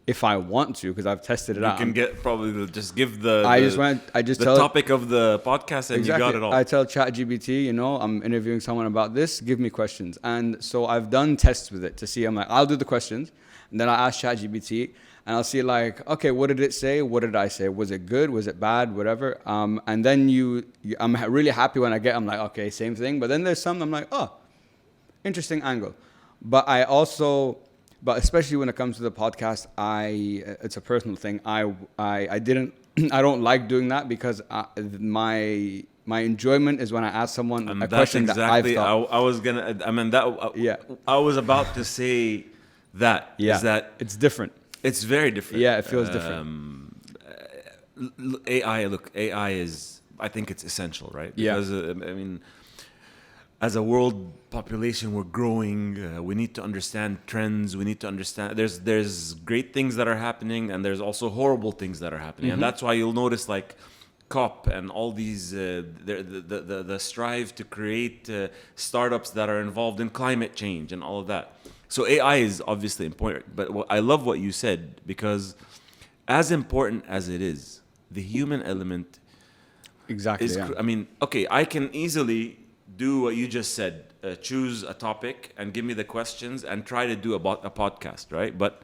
if I want to, because I've tested it You out. can get probably just give the I just the tell topic of the podcast and you got it all. I tell ChatGPT, I'm interviewing someone about this, give me questions. And so I've done tests with it to see, I'm like, I'll do the questions. And then I ask ChatGPT and I'll see like, okay, what did it say? What did I say? Was it good? Was it bad? Whatever. And then I'm really happy when I'm like, okay, same thing. But then there's some I'm like, oh, interesting angle. But especially when it comes to the podcast, it's a personal thing. I don't like doing that because my enjoyment is when I ask someone a question exactly, that I've thought. I was gonna. I mean that. Yeah. I was about to say that. Yeah. Is that it's different. it's very different. Yeah, it feels different. AI. Look, AI is. I think it's essential, right? Yeah. Because I mean, as a world population, we're growing. We need to understand trends. We need to understand. There's great things that are happening, and there's also horrible things that are happening, and that's why you'll notice like COP and all these the strive to create startups that are involved in climate change and all of that. So AI is obviously important, but I love what you said, because as important as it is, the human element Exactly. is. I mean, okay, I can easily do what you just said, choose a topic and give me the questions and try to do a podcast, right? But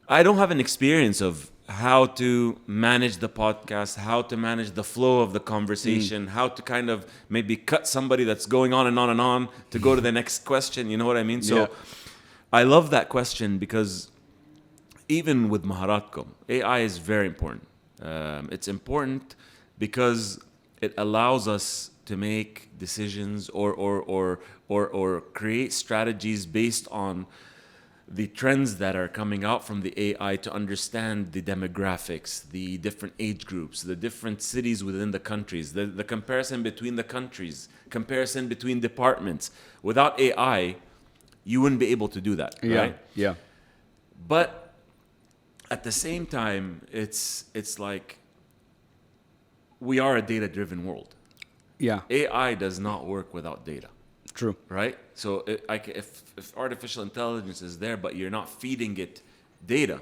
I don't have an experience of how to manage the podcast, how to manage the flow of the conversation, how to kind of maybe cut somebody that's going on and on and on to go to the next question, you know what I mean? So I love that question, because even with Maharatkom, AI is very important. It's important because it allows us to make decisions or create strategies based on the trends that are coming out from the AI, to understand the demographics, the different age groups, the different cities within the countries, the comparison between the countries, comparison between departments. Without AI, you wouldn't be able to do that, right? Yeah. But at the same time, it's like we are a data-driven world. Yeah. AI does not work without data. True. Right? So if artificial intelligence is there, but you're not feeding it data,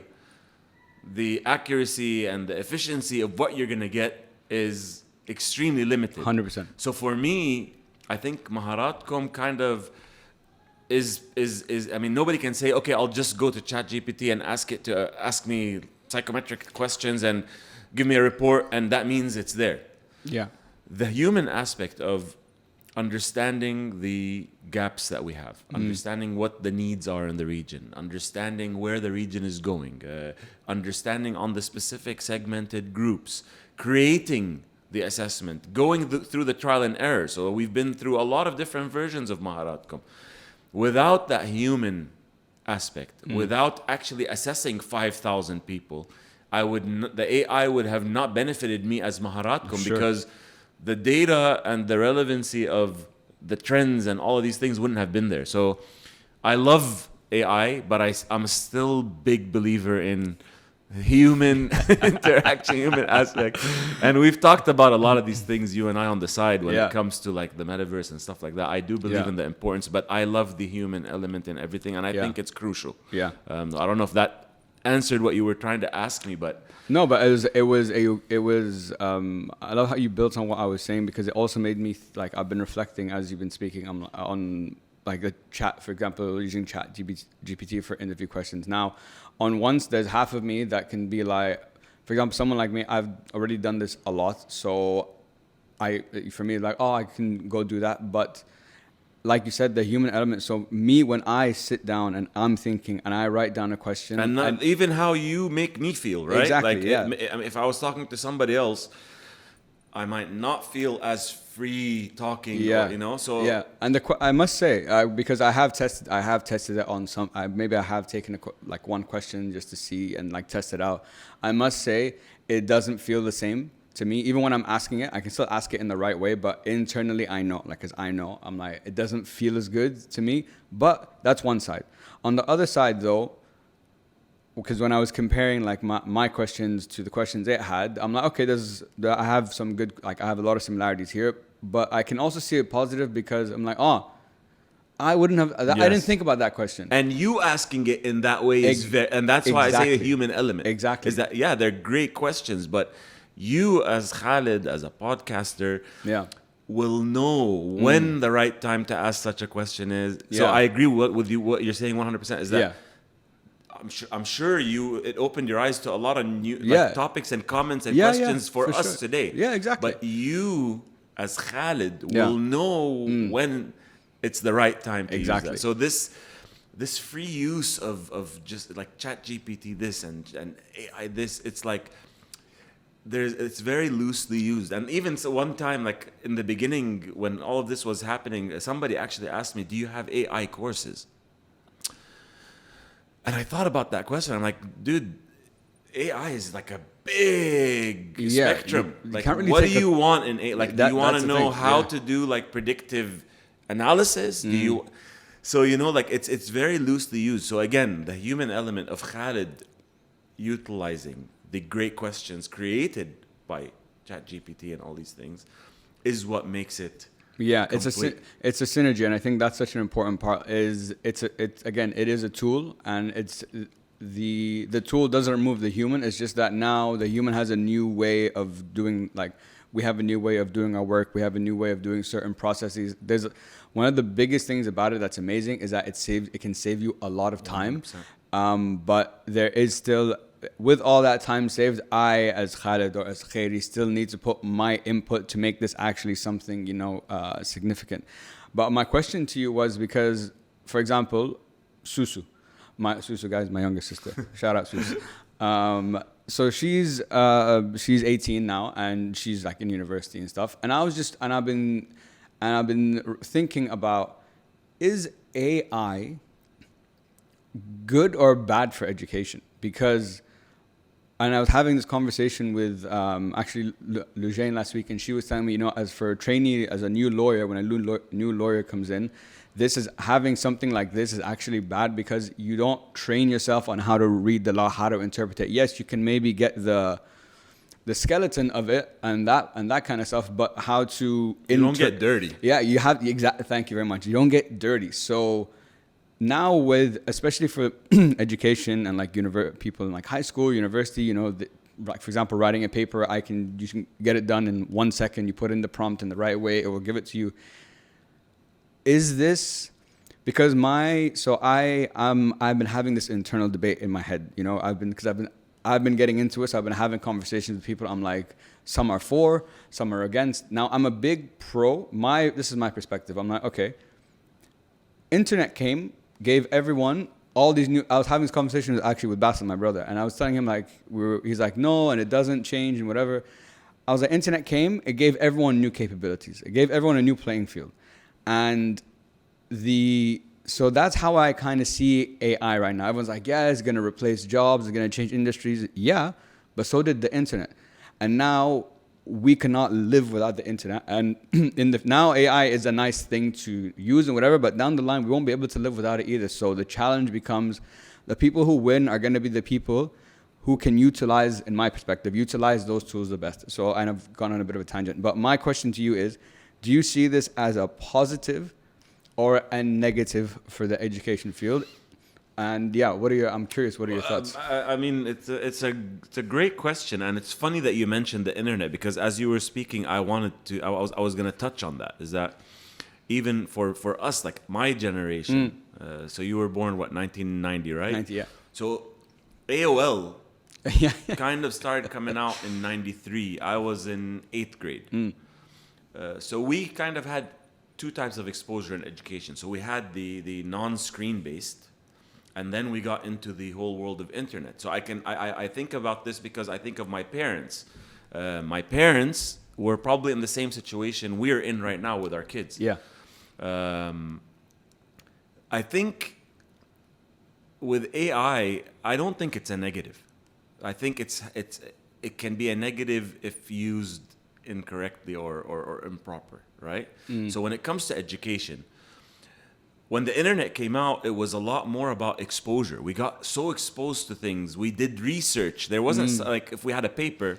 the accuracy and the efficiency of what you're going to get is extremely limited. 100%. So for me, I think Maharatkom kind of is I mean, nobody can say, okay, I'll just go to ChatGPT and ask it to ask me psychometric questions and give me a report, and that means it's there. Yeah. The human aspect of understanding the gaps that we have, understanding what the needs are in the region, understanding where the region is going, understanding on the specific segmented groups, creating the assessment, going through the trial and error. So we've been through a lot of different versions of Maharatkom. Without that human aspect, without actually assessing 5,000 people, the AI would have not benefited me as Maharatkom, because the data and the relevancy of the trends and all of these things wouldn't have been there. So I love AI, but I'm still big believer in human interaction, human aspect. And we've talked about a lot of these things, you and I, on the side when it comes to like the metaverse and stuff like that. I do believe in the importance, but I love the human element in everything, and I think it's crucial. Yeah. I don't know if that answered what you were trying to ask me, but no, but it was I love how you built on what I was saying, because it also made me like, I've been reflecting as you've been speaking on like the chat, for example, using chat GPT for interview questions. Now, on once there's half of me that can be like, for example, someone like me, I've already done this a lot, so for me, like, oh, I can go do that, but like you said, the human element. So me, when I sit down and I'm thinking and I write down a question, and even how you make me feel, right? Exactly. Like, if I was talking to somebody else, I might not feel as free talking. Yeah. Or, you know. So and I must say, because I have tested it on some. Maybe I have taken like one question just to see and like test it out. I must say, it doesn't feel the same to me. Even when I'm asking it, I can still ask it in the right way, but internally I know, like, 'cause I know, I'm like, it doesn't feel as good to me. But that's one side. On the other side, though, because when I was comparing like my questions to the questions it had, I'm like, okay, I have some good, like, I have a lot of similarities here, but I can also see it positive, because I'm like, oh, I wouldn't have. I didn't think about that question. And you asking it in that way is and that's why I say a human element. Exactly. Is that they're great questions, but you as Khalid, as a podcaster, will know when the right time to ask such a question is. So I agree with you. What you're saying 100% is that I'm sure it opened your eyes to a lot of new topics and comments and questions for us today. Yeah, exactly. But you as Khalid will know when it's the right time to use that. So this free use of just like ChatGPT this and AI this, it's like it's very loosely used. And even so one time, like in the beginning when all of this was happening, somebody actually asked me, do you have AI courses? And I thought about that question. I'm like, dude, AI is like a big spectrum. You like, what do you want in AI? Like, do you want to know how to do like predictive analysis? Do you? So like it's very loosely used. So again, the human element of Khalid utilizing the great questions created by ChatGPT and all these things is what makes it. Yeah, it's a synergy, and I think that's such an important part. It is a tool, and it's the tool doesn't remove the human. It's just that now the human has a new way of doing, like, we have a new way of doing our work. We have a new way of doing certain processes. There's one of the biggest things about it that's amazing is that it can save you a lot of time. But there is still, with all that time saved, I as Khalid or as Khairy still need to put my input to make this actually something significant. But my question to you was because, for example, Susu, guys, my younger sister. Shout out Susu. So she's 18 now, and she's like in university and stuff. And I've been thinking about, is AI good or bad for education? Because, and I was having this conversation with actually Lujane last week, and she was telling me, as for a trainee, as a new lawyer, when a new lawyer comes in, having something like this is actually bad because you don't train yourself on how to read the law, how to interpret it. Yes, you can maybe get the skeleton of it and that kind of stuff, but how to you don't get dirty. Yeah, you have thank you very much. You don't get dirty. So now especially for education and like people in like high school, university, like for example, writing a paper, you can get it done in 1 second. You put in the prompt in the right way, it will give it to you. Is this because I've been having this internal debate in my head, I've been getting into it, so I've been having conversations with people. I'm like, some are for, some are against. Now I'm a big pro. This is my perspective. I'm like, okay, internet gave everyone all these new. I was having this conversation actually with Bassel, my brother, and I was telling him like he's like, no, and it doesn't change and whatever. I was like, internet it gave everyone new capabilities. It gave everyone a new playing field. And so that's how I kind of see AI right now. Everyone's like, yeah, it's going to replace jobs, it's going to change industries. Yeah, but so did the internet. And now we cannot live without the internet. And now AI is a nice thing to use and whatever, but down the line, we won't be able to live without it either. So the challenge becomes the people who win are going to be the people who can utilize, in my perspective, those tools the best. So I've gone on a bit of a tangent. But my question to you is, do you see this as a positive or a negative for the education field? And yeah, I'm curious, what are your thoughts? I mean, it's a great question, and it's funny that you mentioned the internet, because as you were speaking, I was going to touch on that. Is that even for us, like my generation, so you were born 1990, right? 90, yeah. So AOL kind of started coming out in 93. I was in 8th grade. So we kind of had two types of exposure in education. So we had the non-screen based, and then we got into the whole world of internet. So I think about this because I think of my parents. My parents were probably in the same situation we're in right now with our kids. Yeah. I think with AI, I don't think it's a negative. I think it can be a negative if used incorrectly or improper, right? So when it comes to education, when the internet came out, it was a lot more about exposure. We got so exposed to things. We did research. There wasn't like, if we had a paper,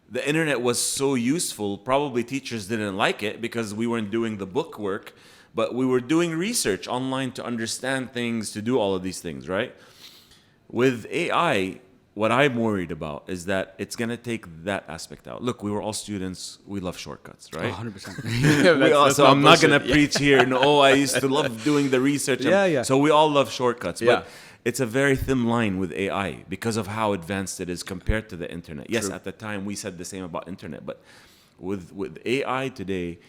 the internet was so useful. Probably teachers didn't like it because we weren't doing the book work, but we were doing research online to understand things, to do all of these things, right? With AI, what I'm worried about is that it's going to take that aspect out. Look, we were all students. We love shortcuts, right? 100%. So I'm not going to preach here. No, I used to love doing the research. Yeah. So we all love shortcuts. Yeah. But it's a very thin line with AI because of how advanced it is compared to the internet. Yes, True. at the time we said the same about internet. But with AI today,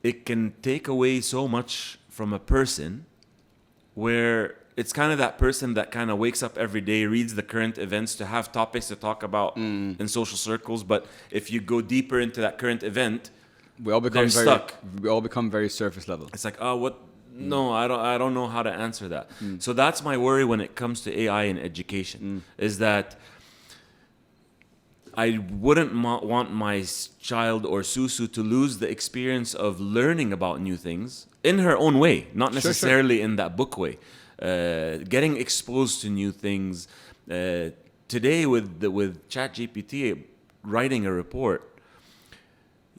it can take away so much from a person where it's kind of that person that kind of wakes up every day, reads the current events to have topics to talk about in social circles. But if you go deeper into that current event, We all become they're very stuck. We all become very surface level. It's like, oh, what? No, I don't know how to answer that. So that's my worry when it comes to AI in education, is that I wouldn't want my child or Susu to lose the experience of learning about new things in her own way, not necessarily in that book way. Getting exposed to new things. Today with ChatGPT writing a report,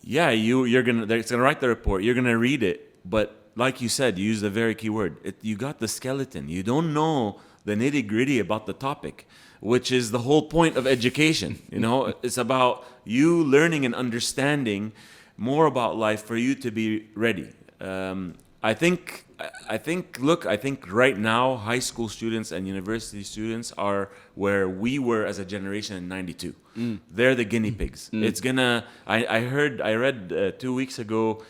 yeah, it's gonna write the report. You're gonna read it, but like you said, you used a very key word. You got the skeleton. You don't know the nitty-gritty about the topic, which is the whole point of education. You know, it's about you learning and understanding more about life for you to be ready. I think right now high school students and university students are where we were as a generation in '92. They're the guinea pigs. It's gonna. I read 2 weeks ago,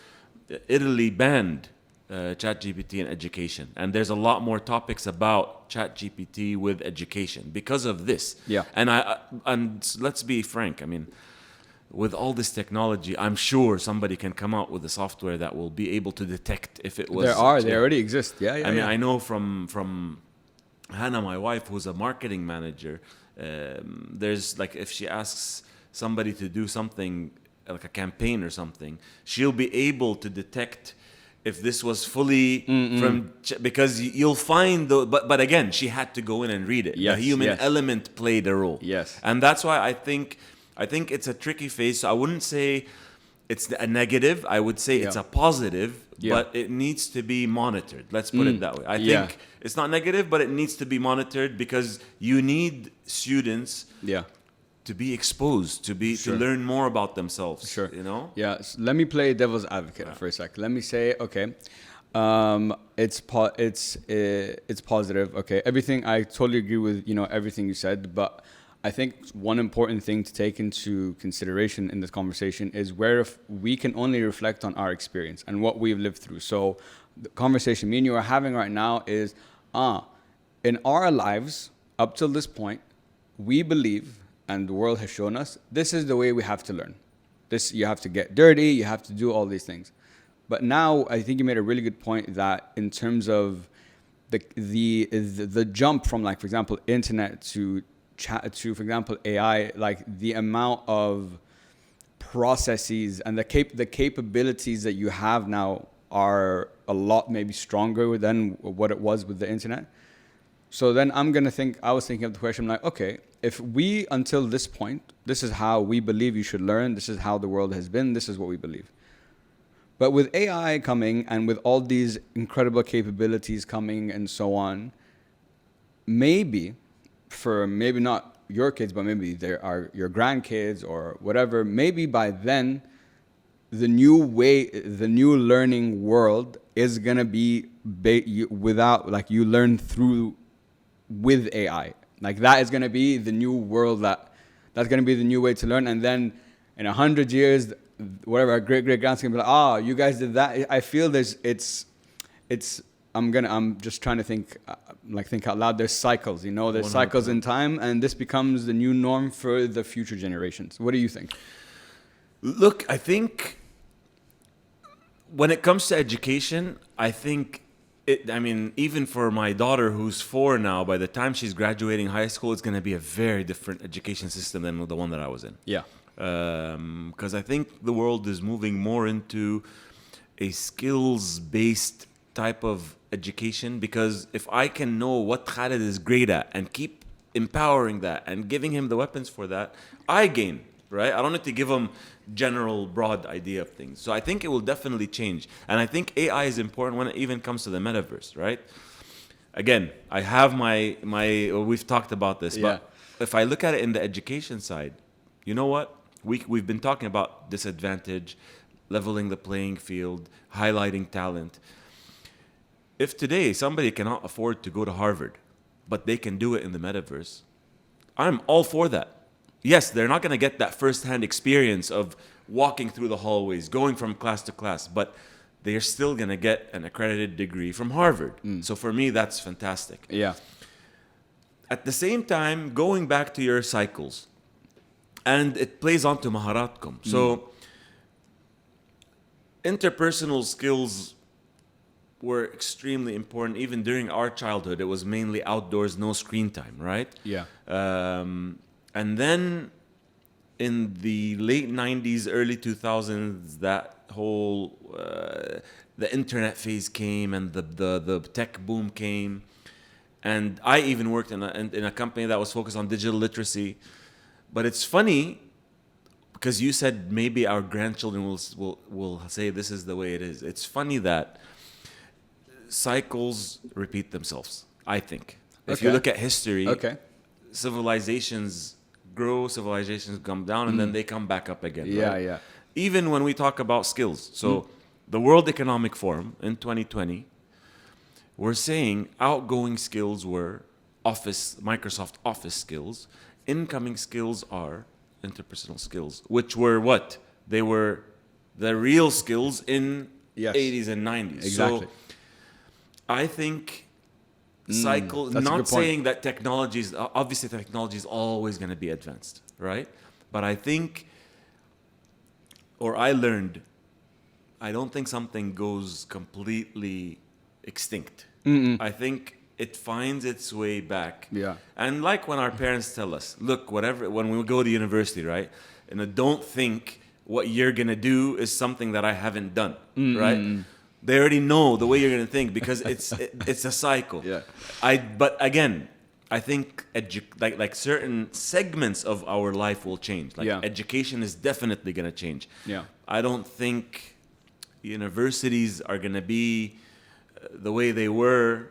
Italy banned ChatGPT in education, and there's a lot more topics about ChatGPT with education because of this. Yeah. And let's be frank. I mean, with all this technology, I'm sure somebody can come out with a software that will be able to detect if it was. They already exist. Yeah. I mean, I know from Hannah, my wife, who's a marketing manager. There's like, if she asks somebody to do something like a campaign or something, she'll be able to detect if this was fully because you'll find but again, she had to go in and read it. Yes, the human yes. element played a role. Yes. And that's why I think it's a tricky phase. So I wouldn't say it's a negative. I would say it's a positive, but it needs to be monitored. Let's put it that way. I think it's not negative, but it needs to be monitored because you need students to be exposed, to learn more about themselves. Sure. You know? Yeah. So let me play devil's advocate for a sec. Let me say, okay, it's positive. Okay, everything, I totally agree with, everything you said, but I think one important thing to take into consideration in this conversation is where if we can only reflect on our experience and what we've lived through. So the conversation me and you are having right now is, in our lives up till this point, we believe, and the world has shown us, this is the way we have to learn. This, you have to get dirty, you have to do all these things. But now I think you made a really good point that in terms of the jump from, like, for example, internet to chat to, for example, AI, like the amount of processes and the capabilities that you have now are a lot maybe stronger than what it was with the internet. So then I was thinking of the question, like, okay, if we, until this point, this is how we believe you should learn, this is how the world has been, this is what we believe. But with AI coming and with all these incredible capabilities coming and so on, maybe, for maybe not your kids, but maybe there are your grandkids or whatever, maybe by then, the new learning world is going to be without, like, you learn through with AI. Like, that is going to be the new world, that's going to be the new way to learn. And then in 100 years, whatever, our great-great-grand's going to be like, you guys did that. I feel I'm just trying to think out loud. There's cycles, there's 100%. Cycles in time, and this becomes the new norm for the future generations. What do you think? Look, I think when it comes to education, I think even for my daughter who's 4 now, by the time she's graduating high school, it's going to be a very different education system than the one that I was in. Yeah. Because I think the world is moving more into a skills-based type of education, because if I can know what Khaled is great at and keep empowering that and giving him the weapons for that, I gain. right? I don't need to give them general, broad idea of things. So I think it will definitely change. And I think AI is important when it even comes to the metaverse, right? Again, I have we've talked about this, but if I look at it in the education side, you know what? We've been talking about disadvantage, leveling the playing field, highlighting talent. If today somebody cannot afford to go to Harvard, but they can do it in the metaverse, I'm all for that. Yes, they're not going to get that first-hand experience of walking through the hallways, going from class to class, but they're still going to get an accredited degree from Harvard. So for me, that's fantastic. Yeah. At the same time, going back to your cycles, and it plays on to Maharatkom. So interpersonal skills were extremely important. Even during our childhood, it was mainly outdoors, no screen time, right? Yeah. And then in the late 90s, early 2000s, that whole the internet phase came and the tech boom came. And I even worked in a company that was focused on digital literacy. But it's funny because you said maybe our grandchildren will say this is the way it is. It's funny that cycles repeat themselves, I think. If you look at history, civilizations grow, civilizations come down, and then they come back up again. Yeah, right? yeah. Even when we talk about skills. So the World Economic Forum in 2020, we're saying outgoing skills were Microsoft Office skills. Incoming skills are interpersonal skills, which were what? They were the real skills in 80s and 90s. Exactly. So I think not saying that obviously technology is always going to be advanced, right? But I think, or I learned, I don't think something goes completely extinct. I think it finds its way back. Yeah. And like when our parents tell us, look, when we go to university, right? And don't think what you're going to do is something that I haven't done, right? They already know the way you're going to think because it's a cycle. Yeah. But again, I think like certain segments of our life will change. Like education is definitely going to change. Yeah. I don't think universities are going to be the way they were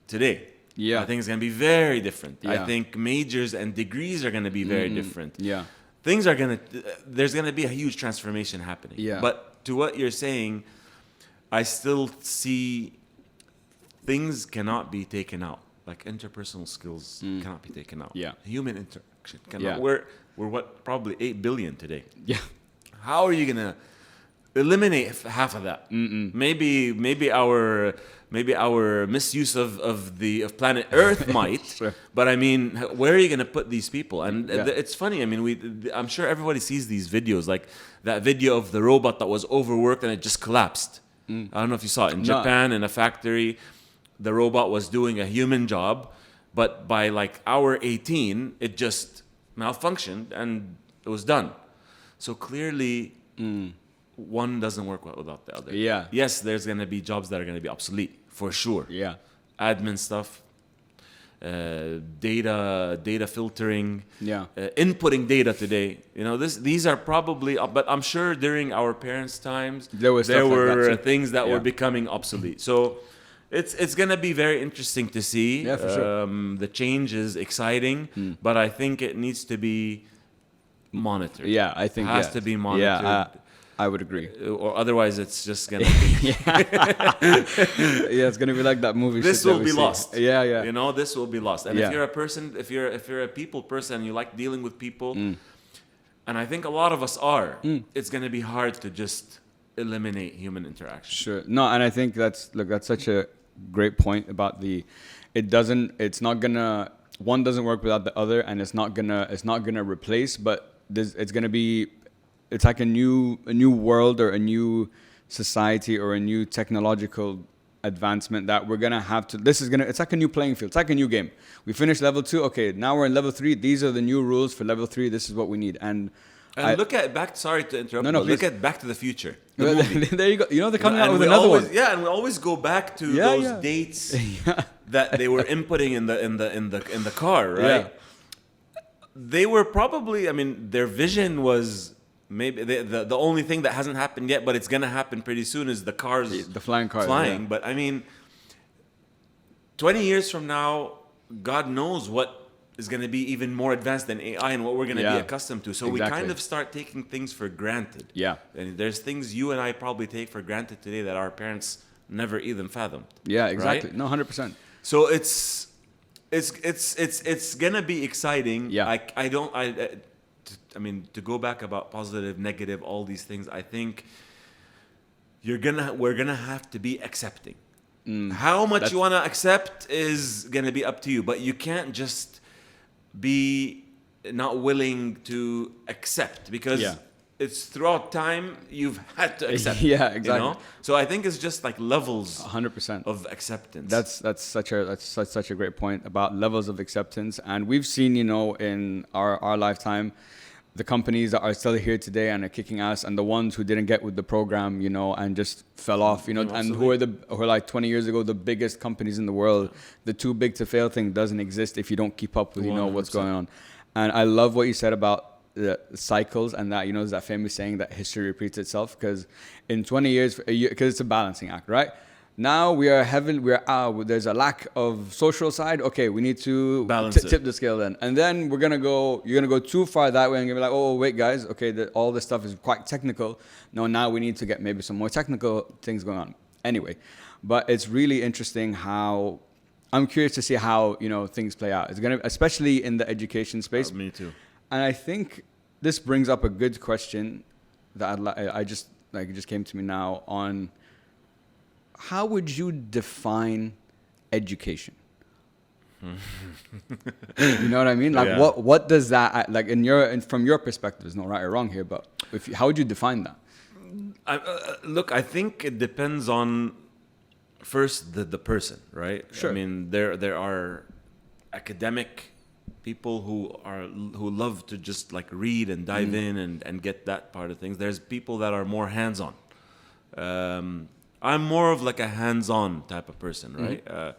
today. Yeah. I think it's going to be very different. Yeah. I think majors and degrees are going to be very different. Yeah. There's going to be a huge transformation happening. Yeah. But to what you're saying, I still see things cannot be taken out. Like interpersonal skills cannot be taken out. Yeah. Human interaction cannot. Yeah. We're what, probably 8 billion today. Yeah. How are you gonna eliminate half of that? Maybe our misuse of planet Earth might. Sure. But I mean, where are you gonna put these people? And it's funny. I mean, I'm sure everybody sees these videos, like that video of the robot that was overworked and it just collapsed. I don't know if you saw it in Japan in a factory. The robot was doing a human job, but by like hour 18, it just malfunctioned and it was done. So clearly, one doesn't work well without the other. Yeah. Yes, there's going to be jobs that are going to be obsolete for sure. Yeah. Admin stuff, data filtering, inputting data today. You know, these are probably, but I'm sure during our parents' times there were things that were becoming obsolete. So it's gonna be very interesting to see. Yeah, for sure. The change is exciting, but I think it needs to be monitored. Yeah, I think it has to be monitored. Yeah, I would agree. Or otherwise, it's just gonna be. Yeah, it's gonna be like that movie. This will be lost. Yeah, yeah. You know, this will be lost. And if you're a person, if you're a people person, and you like dealing with people, and I think a lot of us are, it's gonna be hard to just eliminate human interaction. Sure. No, and I think that's such a great point about it's not gonna, one doesn't work without the other, and it's not gonna replace, but it's gonna be, it's like a new world or a new society or a new technological advancement that we're gonna have to. It's like a new playing field. It's like a new game. We finished level 2. Okay, now we're in level 3. These are the new rules for level 3. This is what we need. And look at back. Sorry to interrupt. No, look at Back to the Future. The movie. There you go. You know, they're coming out with another one. Yeah, and we always go back to those dates that they were inputting in the car, right? they were probably, I mean, their vision was maybe the only thing that hasn't happened yet, but it's going to happen pretty soon is the cars. The flying cars. Flying. Yeah. But I mean, 20 years from now, God knows what is going to be even more advanced than AI and what we're going to be accustomed to. So we kind of start taking things for granted. Yeah. And there's things you and I probably take for granted today that our parents never even fathomed. Yeah, exactly. Right? No, 100%. So it's gonna be exciting. Yeah. I mean, to go back about positive, negative, all these things. I think we're gonna have to be accepting. How much you wanna accept is gonna be up to you, but you can't just be not willing to accept because it's throughout time you've had to accept. Yeah, exactly. You know? So I think it's just like levels 100% of acceptance. That's such a great point about levels of acceptance. And we've seen, you know, in our lifetime, the companies that are still here today and are kicking ass, and the ones who didn't get with the program, you know, and just fell off, you know, and who are like 20 years ago the biggest companies in the world. The too big to fail thing doesn't exist if you don't keep up with, you know, what's going on. And I love what you said about the cycles, and that, you know, there's that famous saying that history repeats itself, because in 20 years, because it's a balancing act, right? Now there's a lack of social side. Okay, we need to tip the scale then. And then you're gonna go too far that way and you're like, oh, wait guys, okay, all this stuff is quite technical. No, now we need to get maybe some more technical things going on. Anyway, but it's really interesting how, I'm curious to see how, you know, things play out. It's gonna, especially in the education space. Me too. And I think this brings up a good question that it just came to me now on, how would you define education? You know what I mean? Like, what does that, like, from your perspective, there's no right or wrong here, but how would you define that? Look, I think it depends on first the person, right? Sure. I mean, there are academic people who love to just like read and dive in and get that part of things. There's people that are more hands-on. I'm more of like a hands-on type of person, right?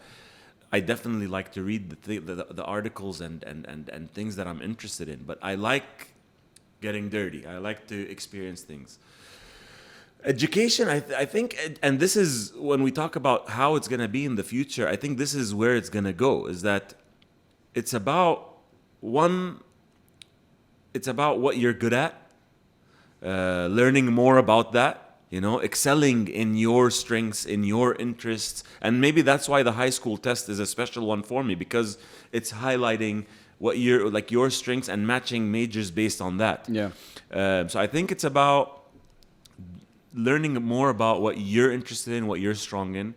I definitely like to read the articles and things that I'm interested in, but I like getting dirty. I like to experience things. Education, I think, and this is when we talk about how it's going to be in the future, I think this is where it's going to go, is that it's about what you're good at, learning more about that, you know, excelling in your strengths, in your interests. And maybe that's why the high school test is a special one for me, because it's highlighting what your strengths and matching majors based on that. Yeah. So I think it's about learning more about what you're interested in, what you're strong in,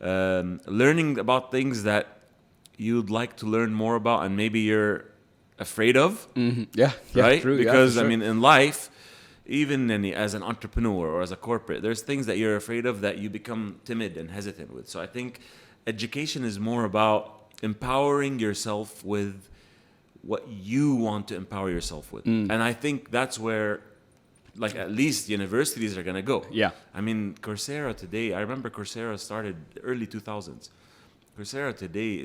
learning about things that you'd like to learn more about and maybe you're afraid of. Yeah, right? True, because sure. I mean, in life, even as an entrepreneur or as a corporate, there's things that you're afraid of that you become timid and hesitant with. So I think education is more about empowering yourself with what you want to empower yourself with. And I think that's where, like, at least universities are going to go. Yeah. I mean, Coursera today, I remember Coursera started early 2000s. Coursera today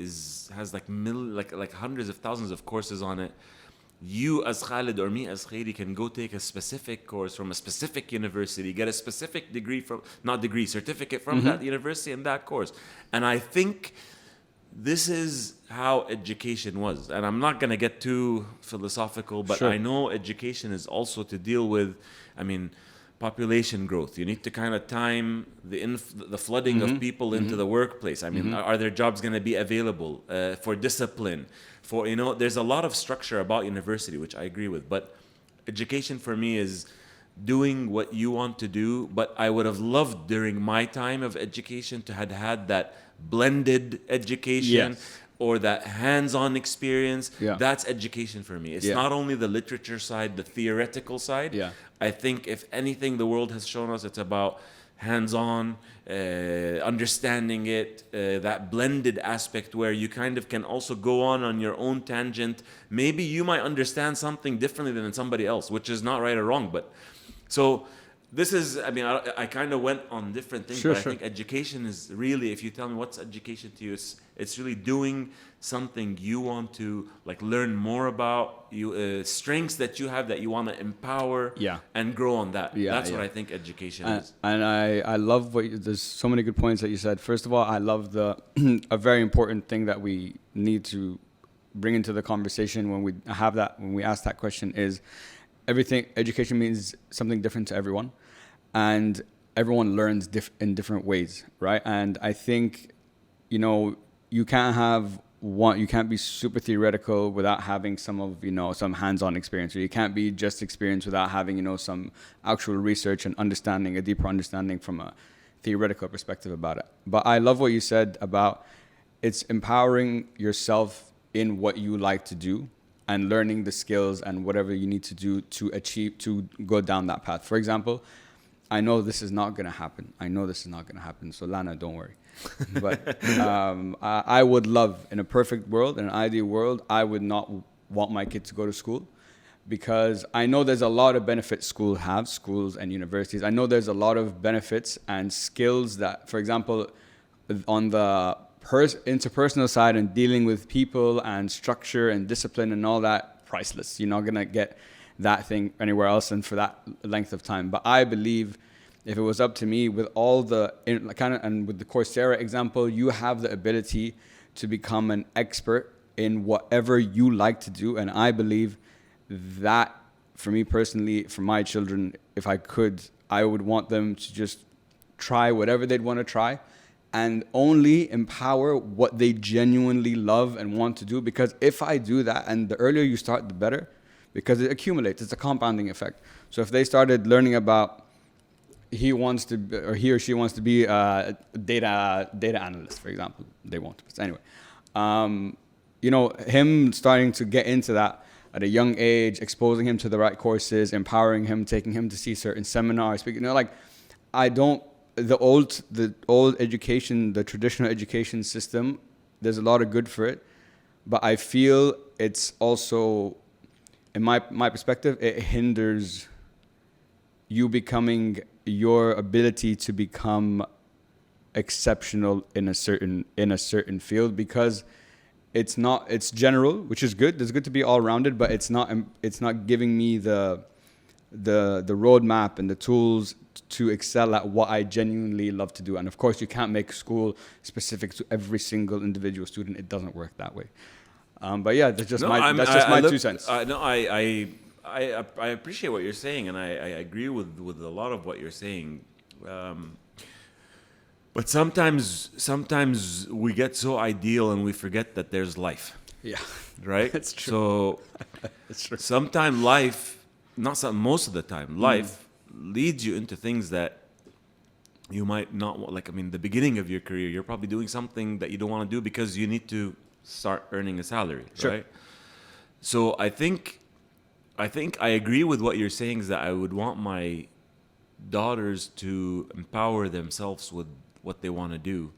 has like hundreds of thousands of courses on it. You as Khalid or me as Khairy can go take a specific course from a specific university, get a specific certificate from that university and that course. And I think this is how education was. And I'm not going to get too philosophical, but Sure. I know education is also to deal with, I mean, population growth. You need to kind of time the flooding of people into the workplace. I mean, are their jobs going to be available for discipline? For, you know, there's a lot of structure about university, which I agree with. But education for me is doing what you want to do. But I would have loved during my time of education to have had that blended education. Yes. Or that hands-on experience. Yeah. That's education for me. It's not only the literature side, the theoretical side. Yeah. I think if anything the world has shown us, it's about hands-on, understanding it, that blended aspect where you kind of can also go on your own tangent. Maybe you might understand something differently than somebody else, which is not right or wrong. But so this is, I mean, I kind of went on different things, Sure, but I sure. think education is really, if you tell me what's education to you, it's really doing something you want to like learn more about, you strengths that you have that you want to empower Yeah. and grow on that. Yeah, That's what yeah. I think education is. And I love there's so many good points that you said. First of all, I love a very important thing that we need to bring into the conversation when we ask that question is education means something different to everyone, and everyone learns in different ways, right? And I think, you can't be super theoretical without having some hands-on experience, or you can't be just experience without having, some actual research and understanding, a deeper understanding from a theoretical perspective about it. But I love what you said about it's empowering yourself in what you like to do and learning the skills and whatever you need to do to go down that path. For example, I know this is not going to happen. So Lana, don't worry. But I would love, in a perfect world, in an ideal world, I would not want my kid to go to school, because I know there's a lot of benefits schools and universities. I know there's a lot of benefits and skills that, for example, on the interpersonal side and dealing with people and structure and discipline and all that, priceless. You're not going to get that thing anywhere else and for that length of time. But I believe if it was up to me, with all and with the Coursera example, you have the ability to become an expert in whatever you like to do. And I believe that, for me personally, for my children, if I could, I would want them to just try whatever they'd want to try, and only empower what they genuinely love and want to do. Because if I do that, and the earlier you start, the better, because it accumulates. It's a compounding effect. So if they started learning about he or she wants to be a data analyst, for example, they won't. But anyway, him starting to get into that at a young age, exposing him to the right courses, empowering him, taking him to see certain seminars, the old education, the traditional education system, there's a lot of good for it, but I feel it's also, in my perspective, it hinders you becoming your ability to become exceptional in a certain field, because it's general, which is good. It's good to be all rounded, but it's not giving me the roadmap and the tools to excel at what I genuinely love to do. And of course, you can't make school specific to every single individual student. It doesn't work that way. But yeah, that's just my 2 cents. I appreciate what you're saying, and I agree with a lot of what you're saying. But sometimes we get so ideal and we forget that there's life. Yeah, right. That's true. So it's true. Sometimes life, most of the time, life leads you into things that you might not want. Like, I mean, the beginning of your career, you're probably doing something that you don't want to do because you need to start earning a salary, sure. Right? So I think I agree with what you're saying, is that I would want my daughters to empower themselves with what they want to do,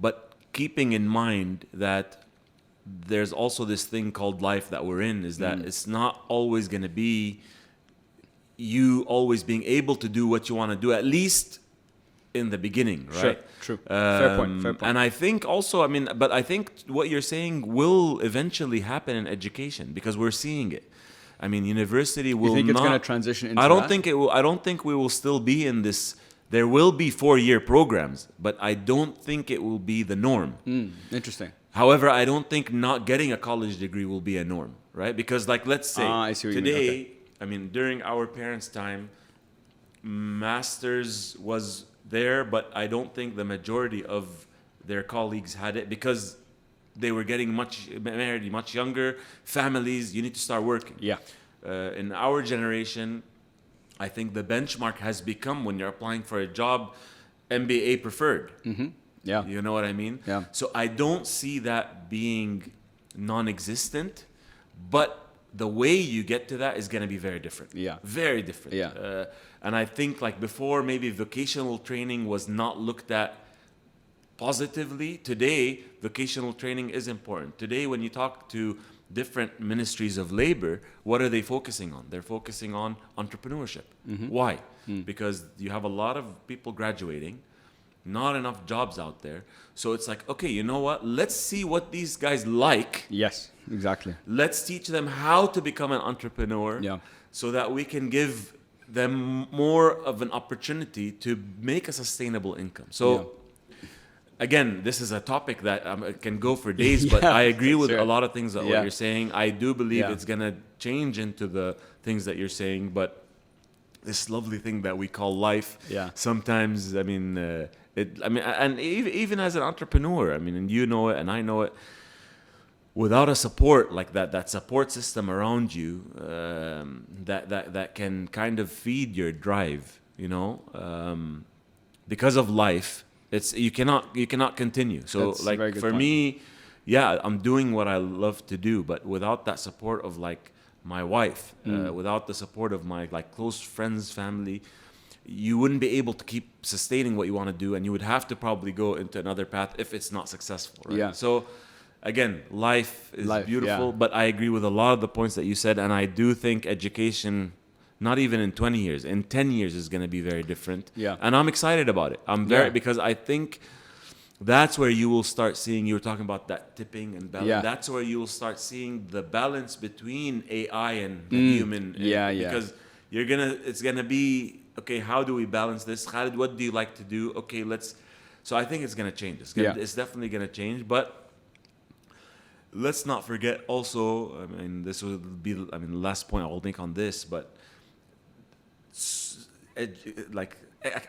but keeping in mind that there's also this thing called life that we're in, is that it's not always going to be you always being able to do what you want to do, at least in the beginning, right? Sure, true. Fair point. And I think also, but I think what you're saying will eventually happen in education, because we're seeing it. I mean, university will not... You think it's going to transition into I don't think it will. I don't think we will still be in this... There will be 4-year programs, but I don't think it will be the norm. Interesting. However, I don't think not getting a college degree will be a norm, right? Because, like, let's say I see what today, you mean. Okay. I mean, during our parents' time, masters was there, but I don't think the majority of their colleagues had it, because they were getting married much younger, families, you need to start working. Yeah. In our generation, I think the benchmark has become, when you're applying for a job, MBA preferred. Mm-hmm. Yeah. You know what I mean? Yeah. So I don't see that being non-existent, but the way you get to that is going to be very different. Yeah. Very different. Yeah. And I think, like, before, maybe vocational training was not looked at positively. Today, vocational training is important. Today, when you talk to different ministries of labor, what are they focusing on? They're focusing on entrepreneurship. Why? Because you have a lot of people graduating, not enough jobs out there. So it's like, okay, you know what? Let's see what these guys like. Yes, exactly. Let's teach them how to become an entrepreneur, Yeah. so that we can give them more of an opportunity to make a sustainable income. So again, this is a topic that can go for days, but I agree with a lot of things that what you're saying. I do believe it's going to change into the things that you're saying, but this lovely thing that we call life, sometimes, I mean, and even as an entrepreneur, I mean, and you know it and I know it, without a support like that support system around you, that can kind of feed your drive, you know, because of life, you cannot continue. So That's like for point. me, yeah, I'm doing what I love to do, but without that support of like my wife, without the support of my like close friends, family, you wouldn't be able to keep sustaining what you want to do, and you would have to probably go into another path if it's not successful, right? Yeah. So again, life is beautiful, but I agree with a lot of the points that you said, and I do think education, not even in 20 years, in 10 years is going to be very different. Yeah. And I'm excited about it. I'm very, because I think that's where you will start seeing, you were talking about that tipping and balance. That's where you will start seeing the balance between AI and the human. Because it's going to be, okay, how do we balance this? Khalid, what do you like to do? Okay, so I think it's going to change. It's definitely going to change, but let's not forget also, I mean, this will be, I mean, the last point I will make on this, but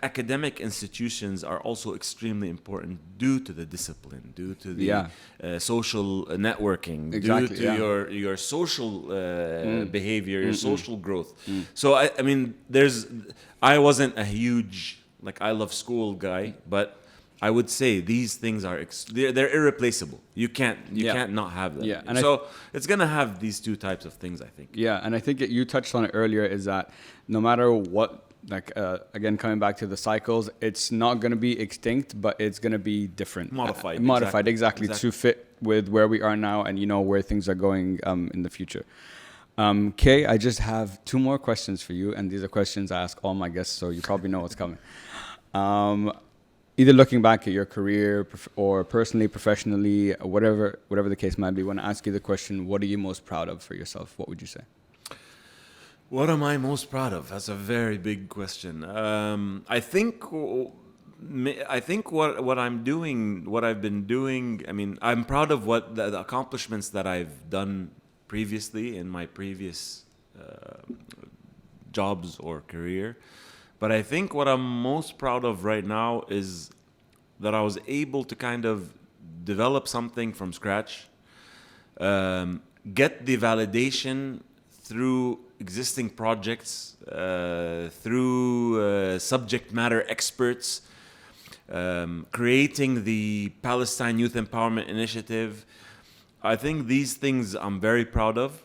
academic institutions are also extremely important due to the discipline, due to the social networking, due to your social behavior, your social growth. So I mean, I wasn't a huge, like, I love school guy, but I would say these things are they're irreplaceable. You can't not have them. And so it's gonna have these two types of things, I think. Yeah, and I think you touched on it earlier, is that no matter what, like again, coming back to the cycles, it's not gonna be extinct, but it's gonna be different, modified exactly to fit with where we are now, and you know where things are going in the future. Kay, I just have two more questions for you, and these are questions I ask all my guests, so you probably know what's coming. Either looking back at your career or personally, professionally, whatever the case might be, when I ask you the question, what are you most proud of for yourself? What would you say? What am I most proud of? That's a very big question. I think what I'm doing, what I've been doing, I mean, I'm proud of what the accomplishments that I've done previously in my previous jobs or career. But I think what I'm most proud of right now is that I was able to kind of develop something from scratch, get the validation through existing projects, through subject matter experts, creating the Palestine Youth Empowerment Initiative. I think these things I'm very proud of.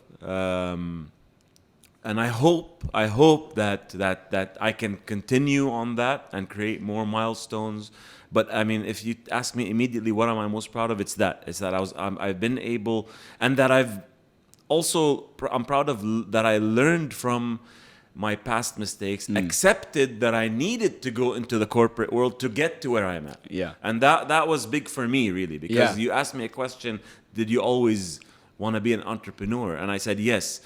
And I hope that I can continue on that and create more milestones. But I mean, if you ask me immediately, what am I most proud of? It's that I've been able, and that I'm proud of that I learned from my past mistakes, accepted that I needed to go into the corporate world to get to where I'm at. Yeah. And that was big for me, really, because you asked me a question: did you always want to be an entrepreneur? And I said yes.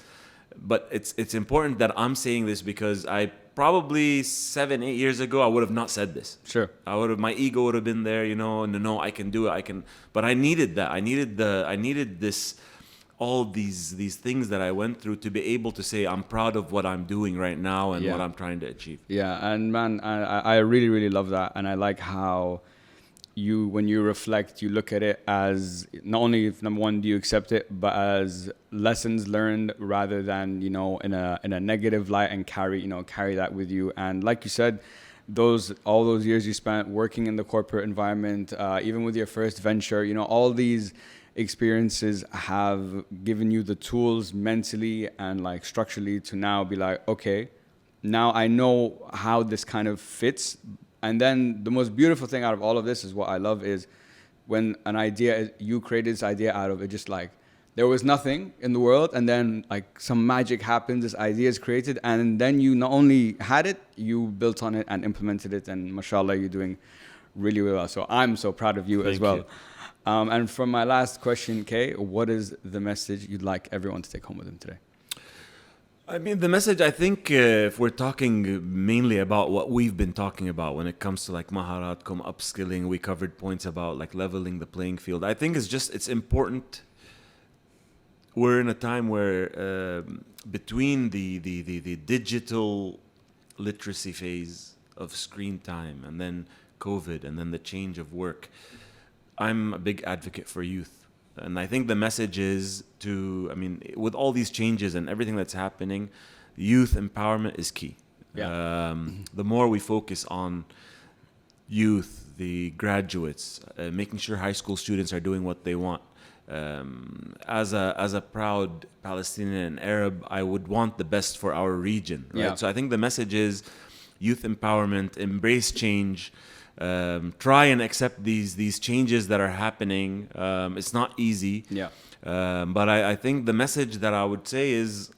But it's important that I'm saying this, because I probably 7-8 years ago I would have not said this. Sure. My ego would have been there, you know. No, I can do it. But I needed that. I needed this, all these things that I went through to be able to say I'm proud of what I'm doing right now and what I'm trying to achieve. Yeah, and man, I really, really love that, and I like how when you reflect, you look at it as not only, number one, do you accept it, but as lessons learned, rather than, you know, in a negative light, and carry that with you. And like you said, all those years you spent working in the corporate environment, even with your first venture, you know, all these experiences have given you the tools mentally and like structurally to now be like, okay, now I know how this kind of fits, And then the most beautiful thing out of all of this is what I love is when an idea, you created this idea out of it, just like there was nothing in the world, and then like some magic happens, this idea is created, and then you not only had it, you built on it and implemented it, and mashallah, you're doing really well. So I'm so proud of you as well. You. And for my last question, Kay, what is the message you'd like everyone to take home with them today? I mean, the message, I think, if we're talking mainly about what we've been talking about when it comes to like Maharatkom, upskilling, we covered points about like leveling the playing field. I think it's important. We're in a time where between the digital literacy phase of screen time and then COVID and then the change of work, I'm a big advocate for youth. And I think the message is with all these changes and everything that's happening, youth empowerment is key. Yeah. The more we focus on youth, the graduates, making sure high school students are doing what they want. As a proud Palestinian and Arab, I would want the best for our region. Right? Yeah. So I think the message is youth empowerment, embrace change. Try and accept these changes that are happening. It's not easy. Yeah. But I think the message that I would say is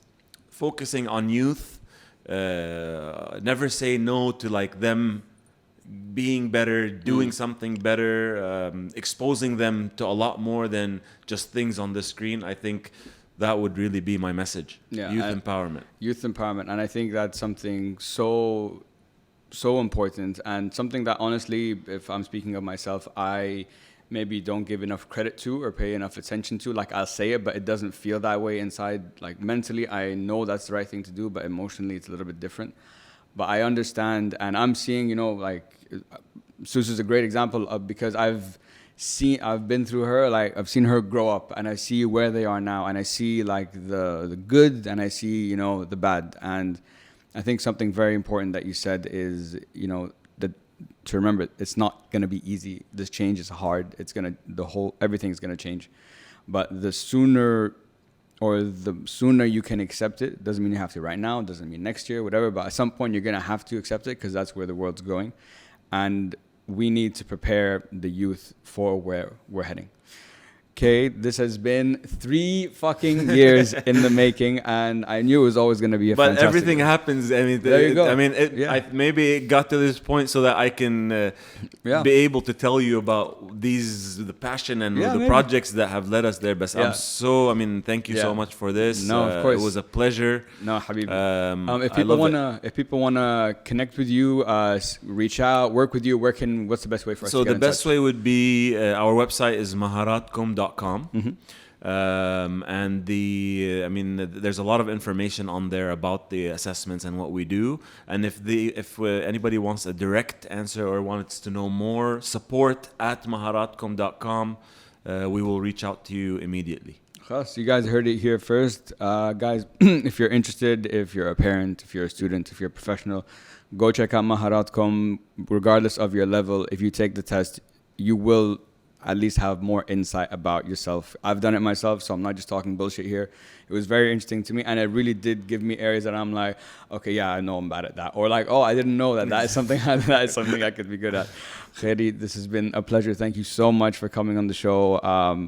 focusing on youth. Never say no to like them being better, doing something better, exposing them to a lot more than just things on the screen. I think that would really be my message. Yeah, Youth empowerment. Youth empowerment. And I think that's something so important, and something that honestly, if I'm speaking of myself, I maybe don't give enough credit to or pay enough attention to. Like, I'll say it, but it doesn't feel that way inside. Like, mentally, I know that's the right thing to do, but emotionally, it's a little bit different. But I understand, and I'm seeing, like, Susu's a great example of, because I've been through her, like, I've seen her grow up, and I see where they are now, and I see, like, the good, and I see, the bad. And I think something very important that you said is, that to remember, it's not going to be easy. This change is hard. Everything's going to change. But the sooner you can accept it, doesn't mean you have to right now, doesn't mean next year, whatever, but at some point you're going to have to accept it, because that's where the world's going. And we need to prepare the youth for where we're heading. Okay, this has been 3 fucking years in the making, and I knew it was always going to be a fantastic. But everything happens. I mean, there you go. I mean, maybe it got to this point so that I can be able to tell you about the passion and the projects that have led us there. But thank you so much for this. No, of course. It was a pleasure. No, Habibi. If people wanna connect with you, reach out, work with you, what's the best way for us to get in touch? So the best way would be our website is maharatkom.com. And there's a lot of information on there about the assessments and what we do. And if anybody wants a direct answer or wants to know more, support at maharatkom.com. We will reach out to you immediately. So you guys heard it here first. Guys, if you're interested, if you're a parent, if you're a student, if you're a professional, go check out Maharatkom. Regardless of your level, if you take the test, you will at least have more insight about yourself. I've done it myself, so I'm not just talking bullshit here. It was very interesting to me, and it really did give me areas that I'm like, okay, yeah, I know I'm bad at that. Or like, oh, I didn't know that is something I could be good at. Khairy, this has been a pleasure. Thank you so much for coming on the show.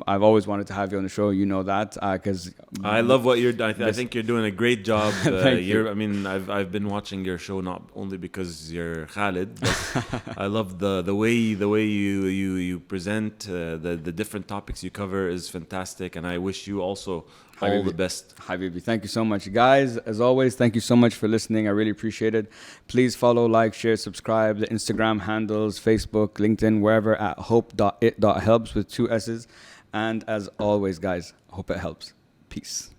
I've always wanted to have you on the show. You know that, because I love what you're doing. I think you're doing a great job. Thank you. I mean, I've been watching your show not only because you're Khalid, but I love the way you present the different topics you cover is fantastic, and I wish you also all the best. Habibi, thank you so much. Guys, as always, thank you so much for listening. I really appreciate it. Please follow, like, share, subscribe. The Instagram handles, Facebook, LinkedIn, wherever at hope.it.helps with 2 S's. And as always, guys, hope it helps. Peace.